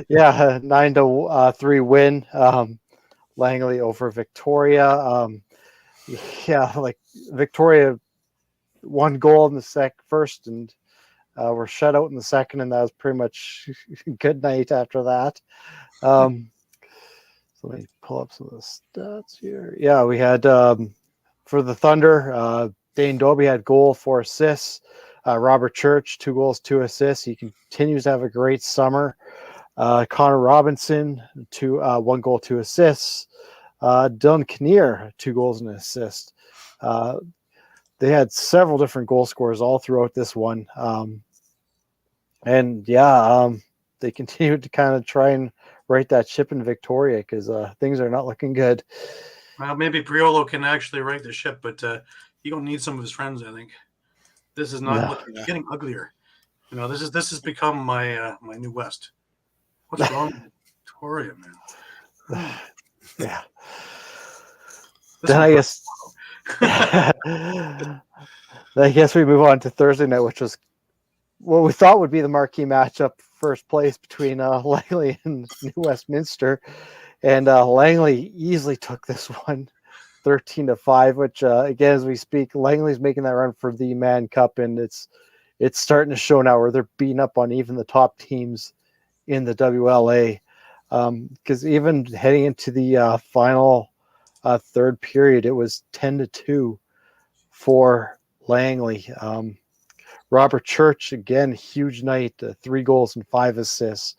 Yeah, 9-3 win. Langley over Victoria. Like Victoria, 1 goal in the first, and were shut out in the second, and that was pretty much good night after that. So let me pull up some of the stats here. Yeah, we had for the Thunder, Dane Dobie had goal, 4 assists. Robert Church, 2 goals, 2 assists. He continues to have a great summer. Connor Robinson, 1 goal, 2 assists. Dylan Kinnear, 2 goals and an assist. They had several different goal scorers all throughout this one. They continued to kind of try and right that ship in Victoria because things are not looking good. Well, maybe Priolo can actually right the ship, but he gonna need some of his friends, I think. This is not getting uglier. You know, this has become my my new West. What's wrong with Victoria, man? Yeah. Then I guess we move on to Thursday night, which was what we thought would be the marquee matchup, first place between Langley and New Westminster, and Langley easily took this one, 13-5. Which again, as we speak, Langley's making that run for the Man Cup, and it's starting to show now where they're beating up on even the top teams in the WLA. Because even heading into the final third period, it was 10-2 for Langley. Robert Church, again, huge night, 3 goals and 5 assists.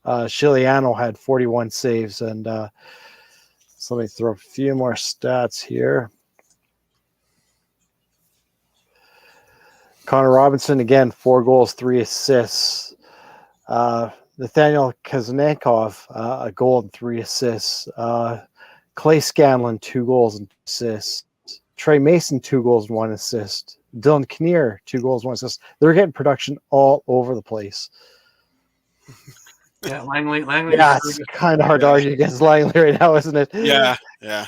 Chiliano had 41 saves. And so let me throw a few more stats here. Connor Robinson, again, 4 goals, 3 assists. Nathaniel Kaznankov, a goal and 3 assists. Clay Scanlon, 2 goals and assists. Trey Mason, 2 goals and 1 assist. Dylan Kinnear, 2 goals, 1 assist. They're getting production all over the place. Yeah, Langley. Yeah, it's kind of hard to argue against Langley right now, isn't it? Yeah. It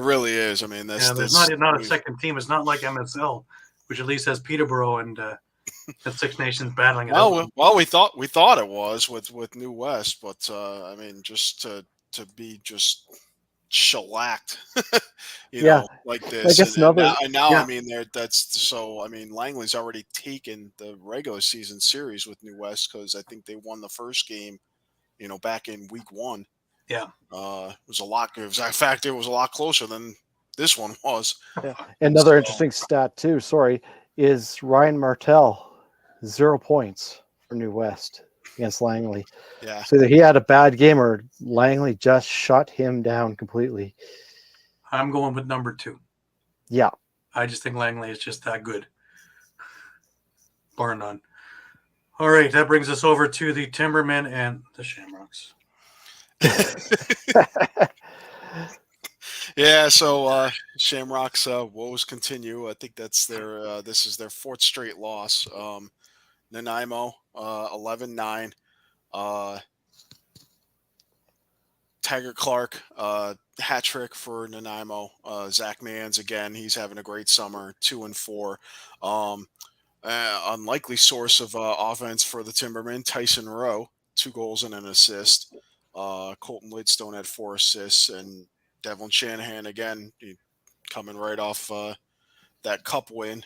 really is. I mean, there's not a second team. It's not like MSL, which at least has Peterborough and Six Nations battling it out. Well, we thought it was with New West, but I mean, just to be just shellacked, you know, like this. I guess I mean, I mean, Langley's already taken the regular season series with New West because I think they won the first game, you know, back in week 1. Yeah, it was a lot. In fact, it was a lot closer than this one was. Yeah. Another interesting stat too. Is Ryan Martell, 0 points for New West against Langley. Yeah. So either he had a bad game or Langley just shut him down completely. I'm going with number 2. Yeah. I just think Langley is just that good. Bar none. All right, that brings us over to the Timbermen and the Shamrocks. Yeah, so Shamrocks woes continue. I think that's their this is their fourth straight loss. Nanaimo 11-9. Tiger Clark hat trick for Nanaimo. Zach Mans again, he's having a great summer, 2-4. Unlikely source of offense for the Timbermen, Tyson Rowe, 2 goals and an assist. Colton Lidstone had 4 assists, and Devlin Shanahan again, coming right off that cup win,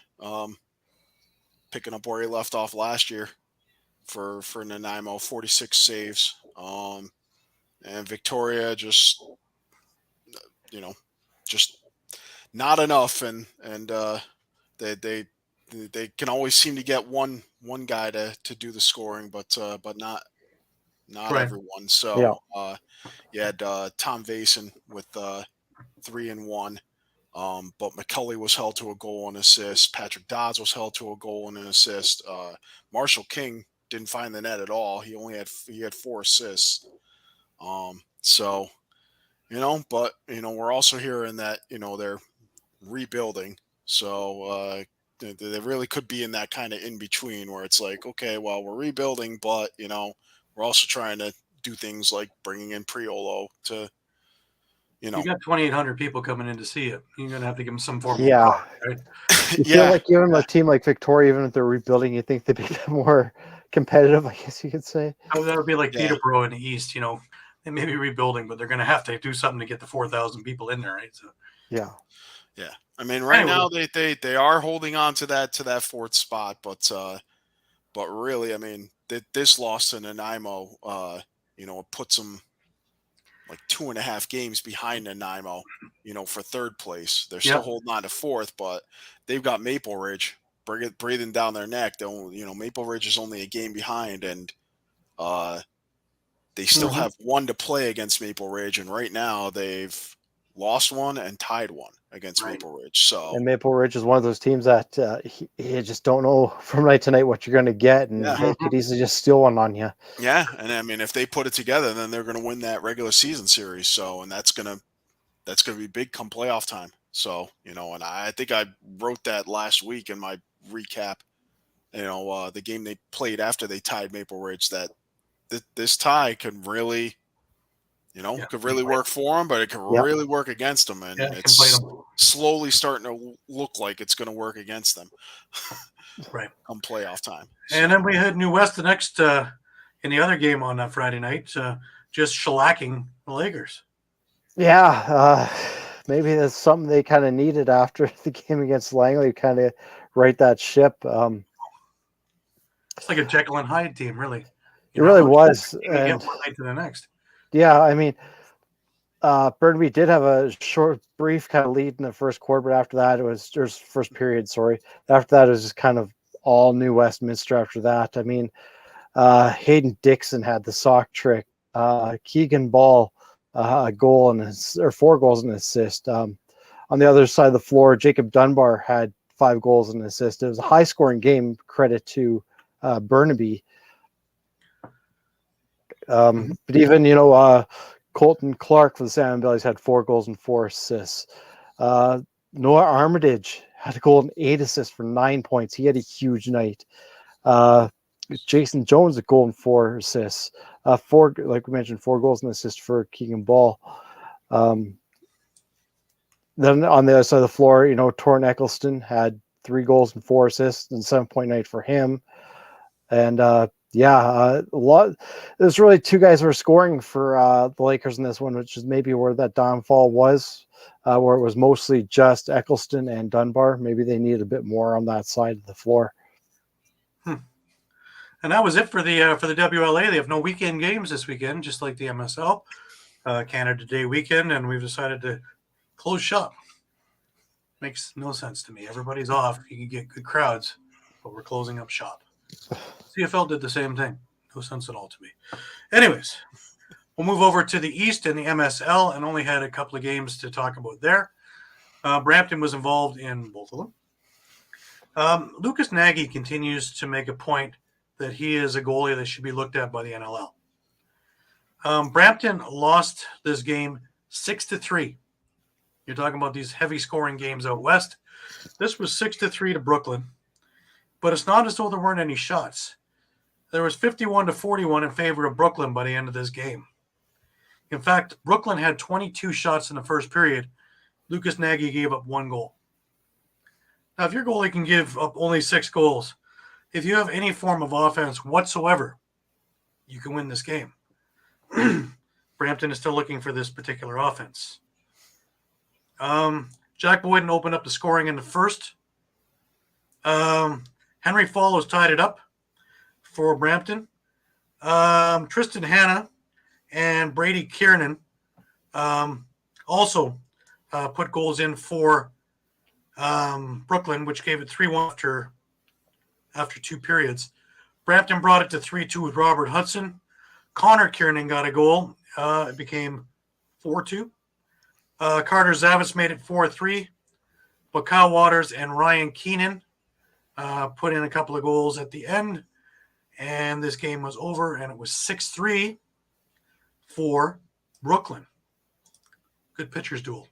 picking up where he left off last year for Nanaimo, 46 saves. And Victoria just not enough, and they can always seem to get one guy to do the scoring, but not Right. everyone. So you had Tom Vason with 3 and 1. But McCulley was held to a goal and assist. Patrick Dodds was held to a goal and an assist. Marshall King didn't find the net at all. He had 4 assists. So, but we're also hearing that they're rebuilding. So they really could be in that kind of in between where it's like, okay, well, we're rebuilding, but we're also trying to do things like bringing in Priolo to. You got 2,800 people coming in to see it. You're going to have to give them some form of Yeah. right? You feel like even a team like Victoria, even if they're rebuilding, you think they become more competitive, I guess you could say. That would be like Peterborough in the East. They may be rebuilding, but they're going to have to do something to get the 4,000 people in there, right? So yeah. I mean, right now they are holding on to that 4th spot, but really, I mean, this loss to Nanaimo, it puts them like 2.5 games behind Nanaimo, for 3rd place. They're still holding on to 4th, but they've got Maple Ridge breathing down their neck. Maple Ridge is only a game behind, and they still have 1 to play against Maple Ridge, and right now they've lost 1 and tied 1 against Maple Ridge. So, and Maple Ridge is one of those teams that you just don't know from night to night what you're going to get, and they could easily just steal one on you. Yeah, and I mean, if they put it together, then they're going to win that regular season series. So, and that's going to be big come playoff time. So, and I think I wrote that last week in my recap. The game they played after they tied Maple Ridge, that this tie could really. Could really work for them, but it could really work against them. And it's slowly starting to look like it's going to work against them come playoff time. So. And then we had New West the next in the other game on Friday night, just shellacking the Lakers. Yeah, maybe that's something they kind of needed after the game against Langley, kind of right that ship. It's like a Jekyll and Hyde team, really. It really was. And one night to the next. Yeah, I mean, Burnaby did have a short, brief kind of lead in the first quarter, but after that, first period, sorry. After that, it was just kind of all New Westminster after that. I mean, Hayden Dixon had the sock trick. Keegan Ball, a goal or 4 goals and an assist. On the other side of the floor, Jacob Dunbar had 5 goals and an assist. It was a high-scoring game, credit to Burnaby. But even, Colton Clark for the Salmon Bellies had 4 goals and 4 assists. Noah Armitage had a goal and 8 assists for 9 points. He had a huge night. Jason Jones, a goal and 4 assists. 4, like we mentioned, 4 goals and assists for Keegan Ball. Then on the other side of the floor, Torrin Eccleston had 3 goals and 4 assists and 7-point night for him. And a lot. There's really 2 guys who were scoring for the Lakers in this one, which is maybe where that downfall was, where it was mostly just Eccleston and Dunbar. Maybe they needed a bit more on that side of the floor. And that was it for the WLA. They have no weekend games this weekend, just like the MSL, Canada Day weekend, and we've decided to close shop. Makes no sense to me. Everybody's off. You can get good crowds, but we're closing up shop. CFL did the same thing. No sense at all to me. Anyways, we'll move over to the East and the MSL and only had a couple of games to talk about there. Brampton was involved in both of them. Lucas Nagy continues to make a point that he is a goalie that should be looked at by the NLL. Brampton lost this game 6-3. You're talking about these heavy scoring games out west. This was 6-3 to Brooklyn, but it's not as though there weren't any shots. There was 51-41 in favor of Brooklyn by the end of this game. In fact, Brooklyn had 22 shots in the first period. Lucas Nagy gave up 1 goal. Now, if your goalie can give up only 6 goals, if you have any form of offense whatsoever, you can win this game. Brampton is still looking for this particular offense. Jack Boyden opened up the scoring in the first. Henry Follows tied it up for Brampton. Tristan Hanna and Brady Kiernan also put goals in for Brooklyn, which gave it 3-1 after 2 periods. Brampton brought it to 3-2 with Robert Hudson. Connor Kiernan got a goal. It became 4-2. Carter Zavitz made it 4-3. But Kyle Waters and Ryan Keenan put in a couple of goals at the end. And this game was over, and it was 6-3 for Brooklyn. Good pitchers duel.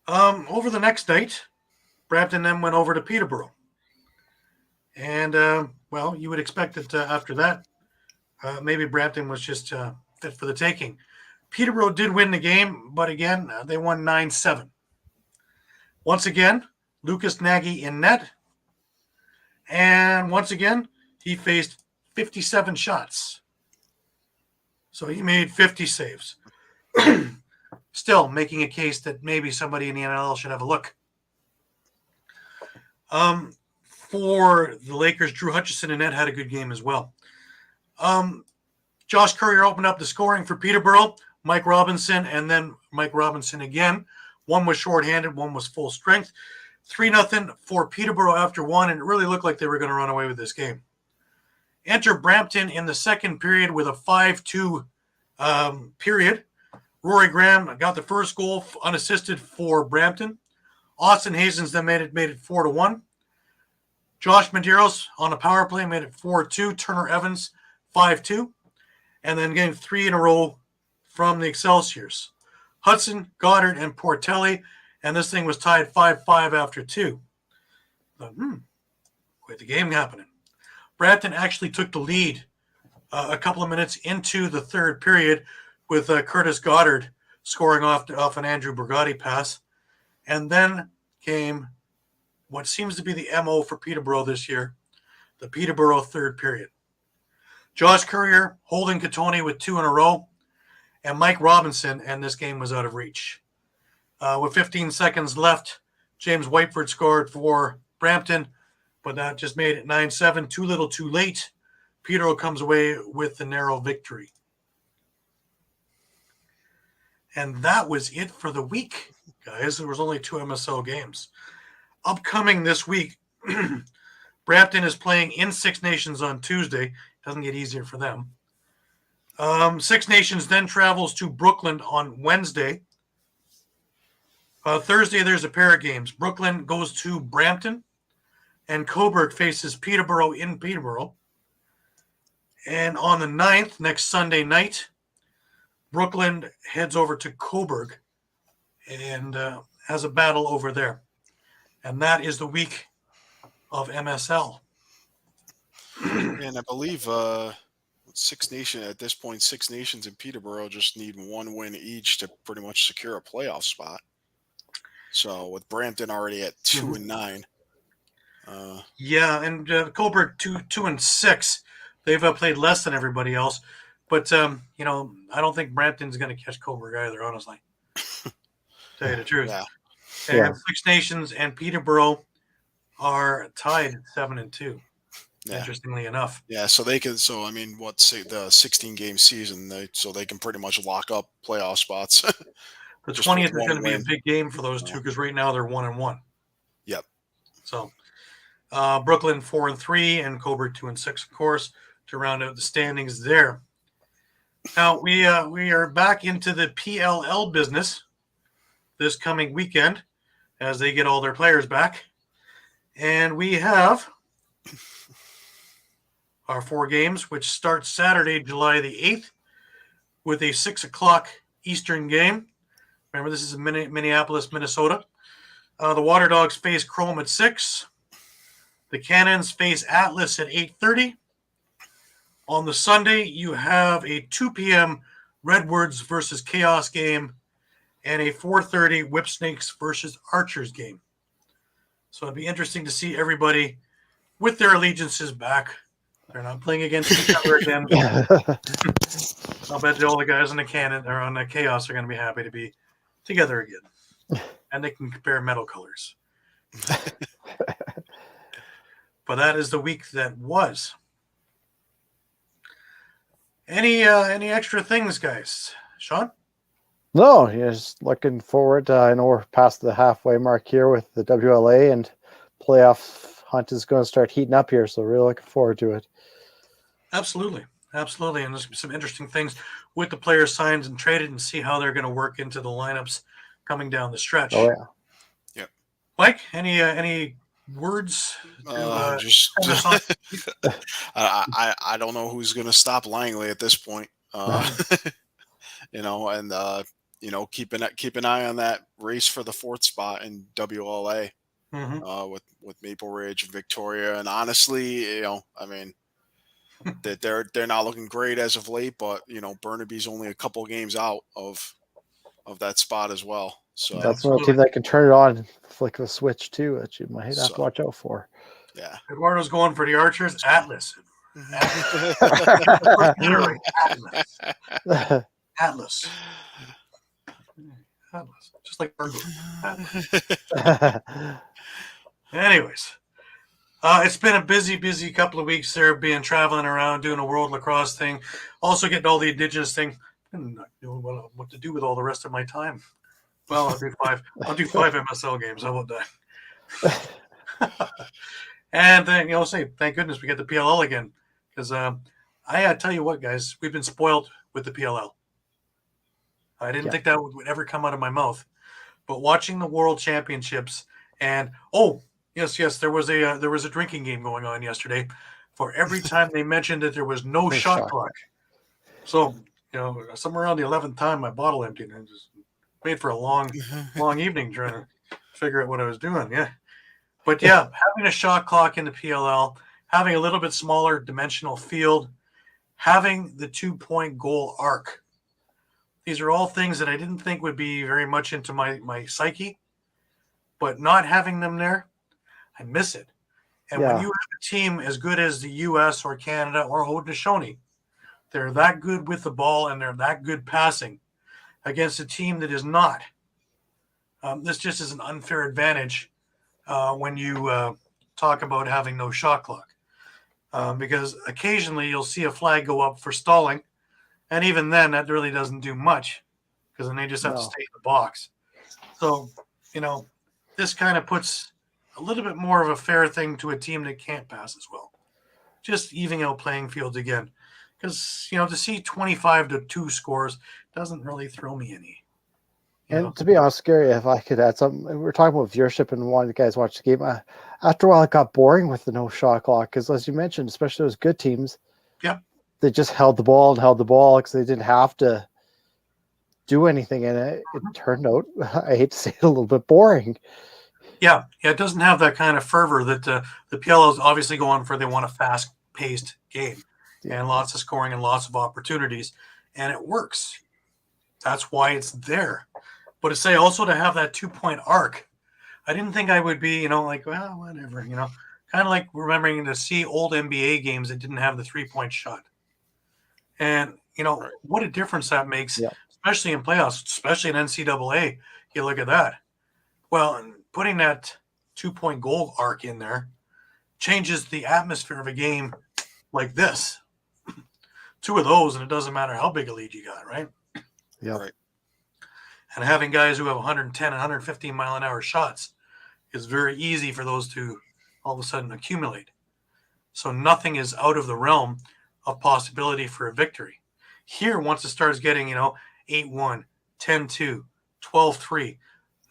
Over the next night, Brampton then went over to Peterborough. And, you would expect that after that, maybe Brampton was just fit for the taking. Peterborough did win the game, but again, they won 9-7. Once again, Lucas Nagy in net. And once again, he faced 57 shots. So he made 50 saves. Still making a case that maybe somebody in the NLL should have a look. For the Lakers, Drew Hutchison in net had a good game as well. Josh Courier opened up the scoring for Peterborough. Mike Robinson, and then Mike Robinson again. One was shorthanded, one was full strength. 3-0 for Peterborough after 1, and it really looked like they were going to run away with this game. Enter Brampton in the second period with a 5-2 period. Rory Graham got the first goal unassisted for Brampton. Austin Hazens then made it 4-1. Josh Medeiros on a power play made it 4-2. Turner Evans 5-2. And then getting 3 in a row from the Excelsiors. Hudson, Goddard, and Portelli. And this thing was tied 5-5 after 2. But, quite the game happening. Brampton actually took the lead a couple of minutes into the third period with Curtis Goddard scoring off an Andrew Brigatti pass. And then came what seems to be the MO for Peterborough this year, the Peterborough third period. Josh Courier holding Catoni with 2 in a row, and Mike Robinson, and this game was out of reach. With 15 seconds left, James Whiteford scored for Brampton, but that just made it 9-7. Too little, too late. Peterborough comes away with the narrow victory. And that was it for the week, guys. There was only 2 MSL games. Upcoming this week, Brampton is playing in Six Nations on Tuesday. Doesn't get easier for them. Six Nations then travels to Brooklyn on Wednesday. Thursday, there's a pair of games. Brooklyn goes to Brampton, and Coburg faces Peterborough in Peterborough. And on the 9th, next Sunday night, Brooklyn heads over to Coburg and has a battle over there. And that is the week of MSL. And I believe Six Nations at this point, Six Nations and Peterborough just need 1 win each to pretty much secure a playoff spot. So with Brampton already at 2-9. Yeah, and Coburg 2-6. They've played less than everybody else. But, I don't think Brampton's going to catch Coburg either, honestly. Tell you the truth. Yeah. And Six Nations and Peterborough are tied 7-2. Yeah. Interestingly enough. Yeah, so they can. So I mean, the 16-game season, so they can pretty much lock up playoff spots. The 20th is going to be a big game for those two because right now they're 1-1. Yep. So Brooklyn 4-3 and Coburg 2-6, of course, to round out the standings there. Now we are back into the PLL business this coming weekend as they get all their players back, and we have our 4 games, which starts Saturday, July the 8th, with a 6 o'clock Eastern game. Remember, this is in Minneapolis, Minnesota. The Water Dogs face Chrome at 6. The Cannons face Atlas at 8:30. On the Sunday, you have a 2 p.m. Redwoods versus Chaos game and a 4:30 Whipsnakes versus Archers game. So it'd be interesting to see everybody with their allegiances back. They're not playing against each other again. I'll bet all the guys on the Cannon or on the Chaos are going to be happy to be together again, and they can compare medal colors. But that is the week that was. Any extra things, guys? Shawn? No, just looking forward. I know we're past the halfway mark here with the WLA, and playoff hunt is going to start heating up here, so really looking forward to it. Absolutely. And there's some interesting things with the players signed and traded, and see how they're going to work into the lineups coming down the stretch. Oh yeah. Yep. Mike, any words? I don't know who's going to stop Langley at this point. Keep an eye on that race for the 4th spot in WLA with Maple Ridge and Victoria. And honestly, that they're not looking great as of late, but Burnaby's only a couple of games out of that spot as well. So that's another team that can turn it on and flick the switch too, that you might have to watch out for. Yeah. Eduardo's going for the Archers. Atlas. Atlas. Just like Burgo. Anyways. It's been a busy couple of weeks there, traveling around, doing a World Lacrosse thing, also getting all the Indigenous thing, and not knowing what to do with all the rest of my time. Well, I'll do five MSL games. How about that? And then, say, thank goodness we get the PLL again, because I tell you what, guys, we've been spoiled with the PLL. I didn't think that would ever come out of my mouth, but watching the World Championships and yes, there was a drinking game going on yesterday. For every time they mentioned that there was no shot clock, so somewhere around the 11th time my bottle emptied and just made for a long evening trying to figure out what I was doing. Yeah, but having a shot clock in the PLL, having a little bit smaller dimensional field, having the 2-point goal arc. These are all things that I didn't think would be very much into my psyche, but not having them there, I miss it. And when you have a team as good as the U.S. or Canada or Haudenosaunee, they're that good with the ball and they're that good passing against a team that is not. This just is an unfair advantage when you talk about having no shot clock. Because occasionally you'll see a flag go up for stalling, and even then that really doesn't do much because then they just have to stay in the box. So, this kind of puts a little bit more of a fair thing to a team that can't pass as well. Just evening out playing fields again. Because, to see 25-2 scores doesn't really throw me any. And to be honest, Gary, if I could add something, we were talking about viewership and wanting the guys watch the game. After a while, it got boring with the no shot clock because, as you mentioned, especially those good teams, they just held the ball because they didn't have to do anything. And it turned out, I hate to say it, a little bit boring. Yeah, it doesn't have that kind of fervor that the PLL is obviously going for. They want a fast-paced game and lots of scoring and lots of opportunities, and it works. That's why it's there. But to say also to have that 2-point arc, I didn't think I would be, well, whatever, kind of like remembering to see old NBA games that didn't have the 3-point shot. And, what a difference that makes, especially in playoffs, especially in NCAA. You look at that. Well, putting that 2-point goal arc in there changes the atmosphere of a game like this. 2 of those, and it doesn't matter how big a lead you got, right? Yeah. Right. And having guys who have 110 and 115 mile an hour shots is very easy for those to all of a sudden accumulate. So nothing is out of the realm of possibility for a victory. Here, once it starts getting, 8-1, 10-2, 12-3,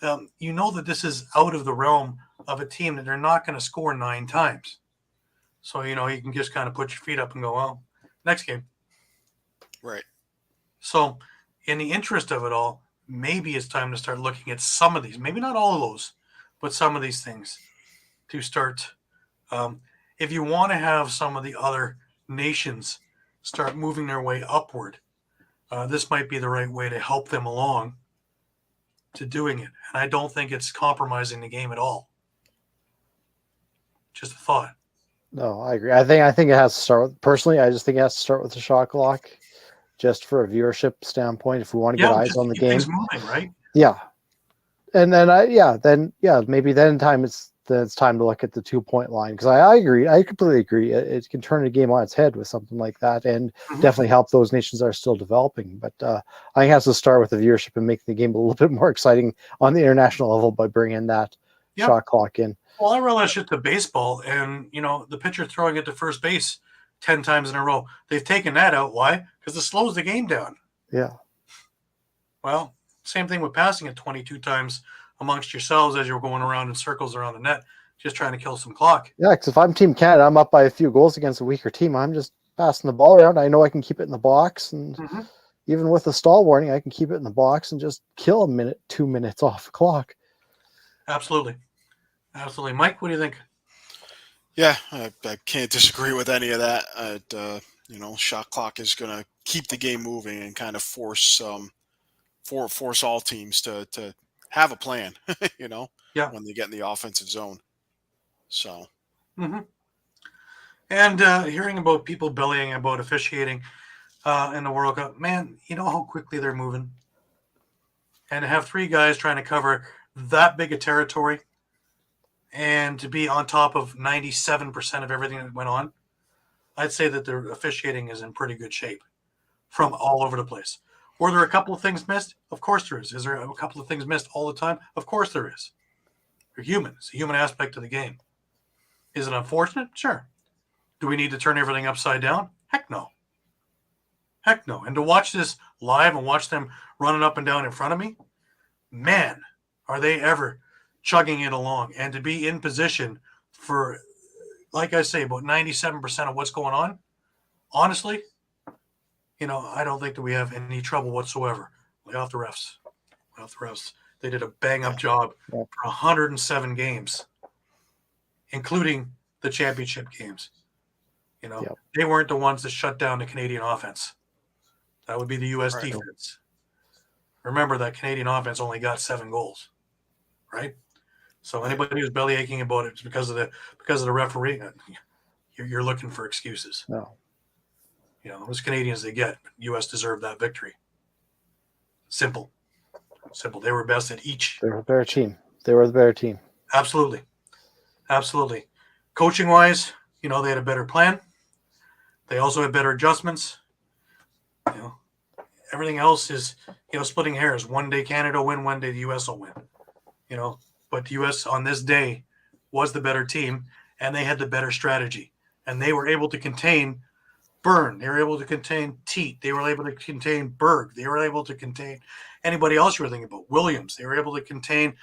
that this is out of the realm of a team that they're not going to score 9 times. So, you can just kind of put your feet up and go, well, next game. Right. So, in the interest of it all, maybe it's time to start looking at some of these, maybe not all of those, but some of these things to start. If you want to have some of the other nations start moving their way upward, this might be the right way to help them along to doing it. And I don't think it's compromising the game at all. Just a thought. No, I agree. I think it has to start with, personally, I just think it has to start with the shot clock, just for a viewership standpoint. If we want to get eyes on the game, things moving, right? Yeah. And then maybe then it's time to look at the 2-point line, because I agree. I completely agree. It can turn a game on its head with something like that, and definitely help those nations that are still developing. But I think it has to start with the viewership and make the game a little bit more exciting on the international level by bringing that shot clock in. Well, I relish it to baseball, and the pitcher throwing it to first base 10 times in a row. They've taken that out. Why? Because it slows the game down. Yeah. Well, same thing with passing it 22 times amongst yourselves as you're going around in circles around the net, just trying to kill some clock. Yeah, because if I'm Team Canada, I'm up by a few goals against a weaker team. I'm just passing the ball around. I know I can keep it in the box, and even with the stall warning, I can keep it in the box and just kill a minute, 2 minutes off the clock. Absolutely. Mike, what do you think? Yeah, I can't disagree with any of that. Shot clock is going to keep the game moving and kind of force all teams to have a plan, when they get in the offensive zone. So. And hearing about people bellying about officiating in the World Cup, man, you know how quickly they're moving. And to have 3 guys trying to cover that big a territory and to be on top of 97% of everything that went on, I'd say that their officiating is in pretty good shape from all over the place. Were there a couple of things missed? Of course there is. Is there a couple of things missed all the time? Of course there is. They're human. It's a human aspect of the game. Is it unfortunate? Sure. Do we need to turn everything upside down? Heck no. And to watch this live and watch them running up and down in front of me, man, are they ever chugging it along. And to be in position for, like I say, about 97% of what's going on, honestly, I don't think that we have any trouble whatsoever. Lay off the refs. They did a bang-up job for 107 games, including the championship games. They weren't the ones that shut down the Canadian offense. That would be the U.S. defense. Remember that Canadian offense only got 7 goals, right? So anybody who's belly aching about it because of the referee, you're looking for excuses. No. As Canadians they get, U.S. deserved that victory. Simple. They were best at each. They were the better team. Absolutely. Coaching-wise, they had a better plan. They also had better adjustments. Everything else is, splitting hairs. One day Canada will win, one day the U.S. will win. But the U.S. on this day was the better team, and they had the better strategy. And they were able to contain Byrne. They were able to contain Teat. They were able to contain Berg. They were able to contain anybody else you were thinking about. Williams. They were able to contain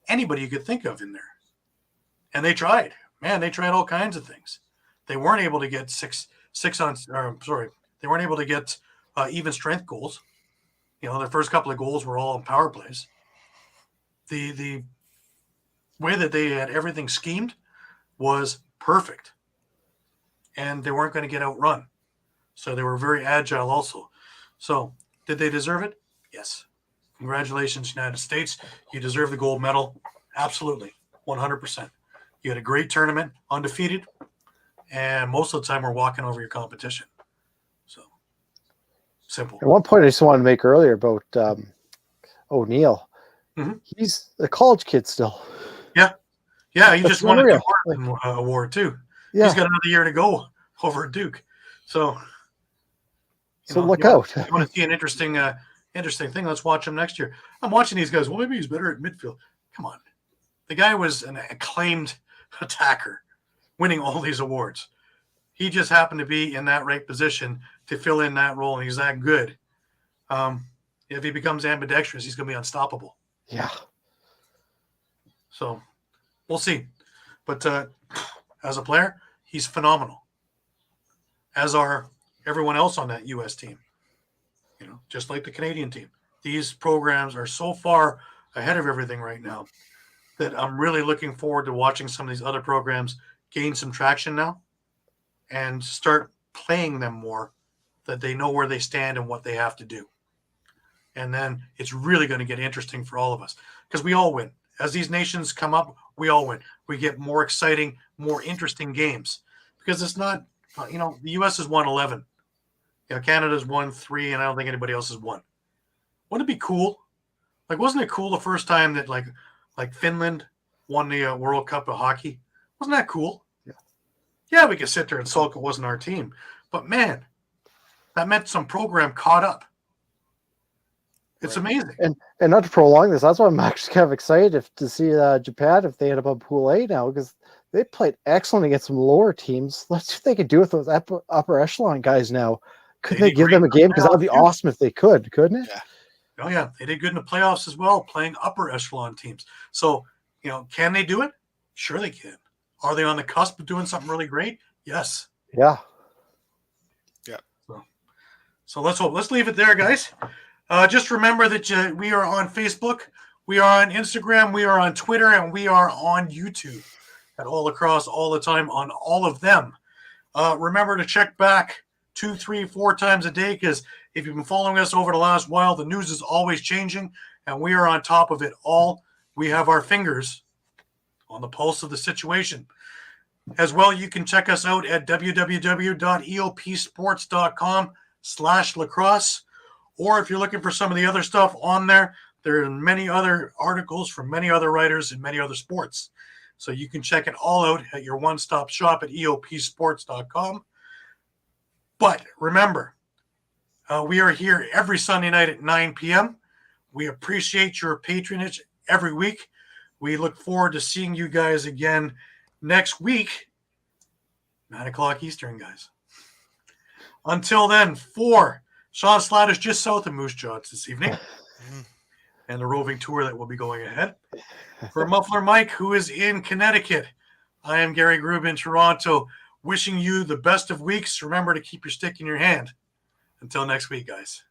anybody you could think of in there. And they tried. Man, they tried all kinds of things. They weren't able to get they weren't able to get even strength goals. Their first couple of goals were all on power plays. The way that they had everything schemed was perfect. And they weren't going to get outrun. So they were very agile also. So did they deserve it? Yes. Congratulations, United States. You deserve the gold medal. Absolutely. 100%. You had a great tournament, undefeated, and most of the time we're walking over your competition. So simple. At one point I just wanted to make earlier about O'Neill. He's a college kid still. Yeah, he just won a award too. Yeah. He's got another year to go over at Duke. So look out. You want to see an interesting thing? Let's watch him next year. I'm watching these guys. Well, maybe he's better at midfield. Come on. The guy was an acclaimed attacker, winning all these awards. He just happened to be in that right position to fill in that role, and he's that good. If he becomes ambidextrous, he's going to be unstoppable. Yeah. So we'll see. But as a player, He's phenomenal, as are everyone else on that U.S. team. Just like the Canadian team. These programs are so far ahead of everything right now that I'm really looking forward to watching some of these other programs gain some traction now and start playing them more, that they know where they stand and what they have to do. And then it's really going to get interesting for all of us because we all win. As these nations come up, we all win. We get more exciting, more interesting games because it's not, the U.S. has won 11. Canada's won 3, and I don't think anybody else has won. Wouldn't it be cool? Like, wasn't it cool the first time that like Finland won the World Cup of hockey? Wasn't that cool? Yeah, we could sit there and sulk it wasn't our team. But, man, that meant some program caught up. It's amazing. And not to prolong this, that's why I'm actually kind of excited to see Japan if they end up on Pool A now, because they played excellent against some lower teams. Let's see what they could do with those upper echelon guys now. Could they give them a game? Because that would be awesome if they could, couldn't it? Yeah. Oh, yeah. They did good in the playoffs as well, playing upper echelon teams. So, can they do it? Sure they can. Are they on the cusp of doing something really great? Yes. Yeah. Yeah. So let's leave it there, guys. Just remember that we are on Facebook, we are on Instagram, we are on Twitter, and we are on YouTube at All Lacrosse all the time on all of them. Remember to check back 2, 3, 4 times a day, because if you've been following us over the last while, the news is always changing, and we are on top of it all. We have our fingers on the pulse of the situation. As well, you can check us out at www.eopsports.com/lacrosse. Or if you're looking for some of the other stuff on there, there are many other articles from many other writers in many other sports. So you can check it all out at your one-stop shop at eopsports.com. But remember, we are here every Sunday night at 9 p.m. We appreciate your patronage every week. We look forward to seeing you guys again next week, 9 o'clock Eastern, guys. Until then, for Shawn Slaght is just south of Moose Jaws this evening and the roving tour that will be going ahead. For Muffler Mike, who is in Connecticut, I am Gary Groob in Toronto, wishing you the best of weeks. Remember to keep your stick in your hand. Until next week, guys.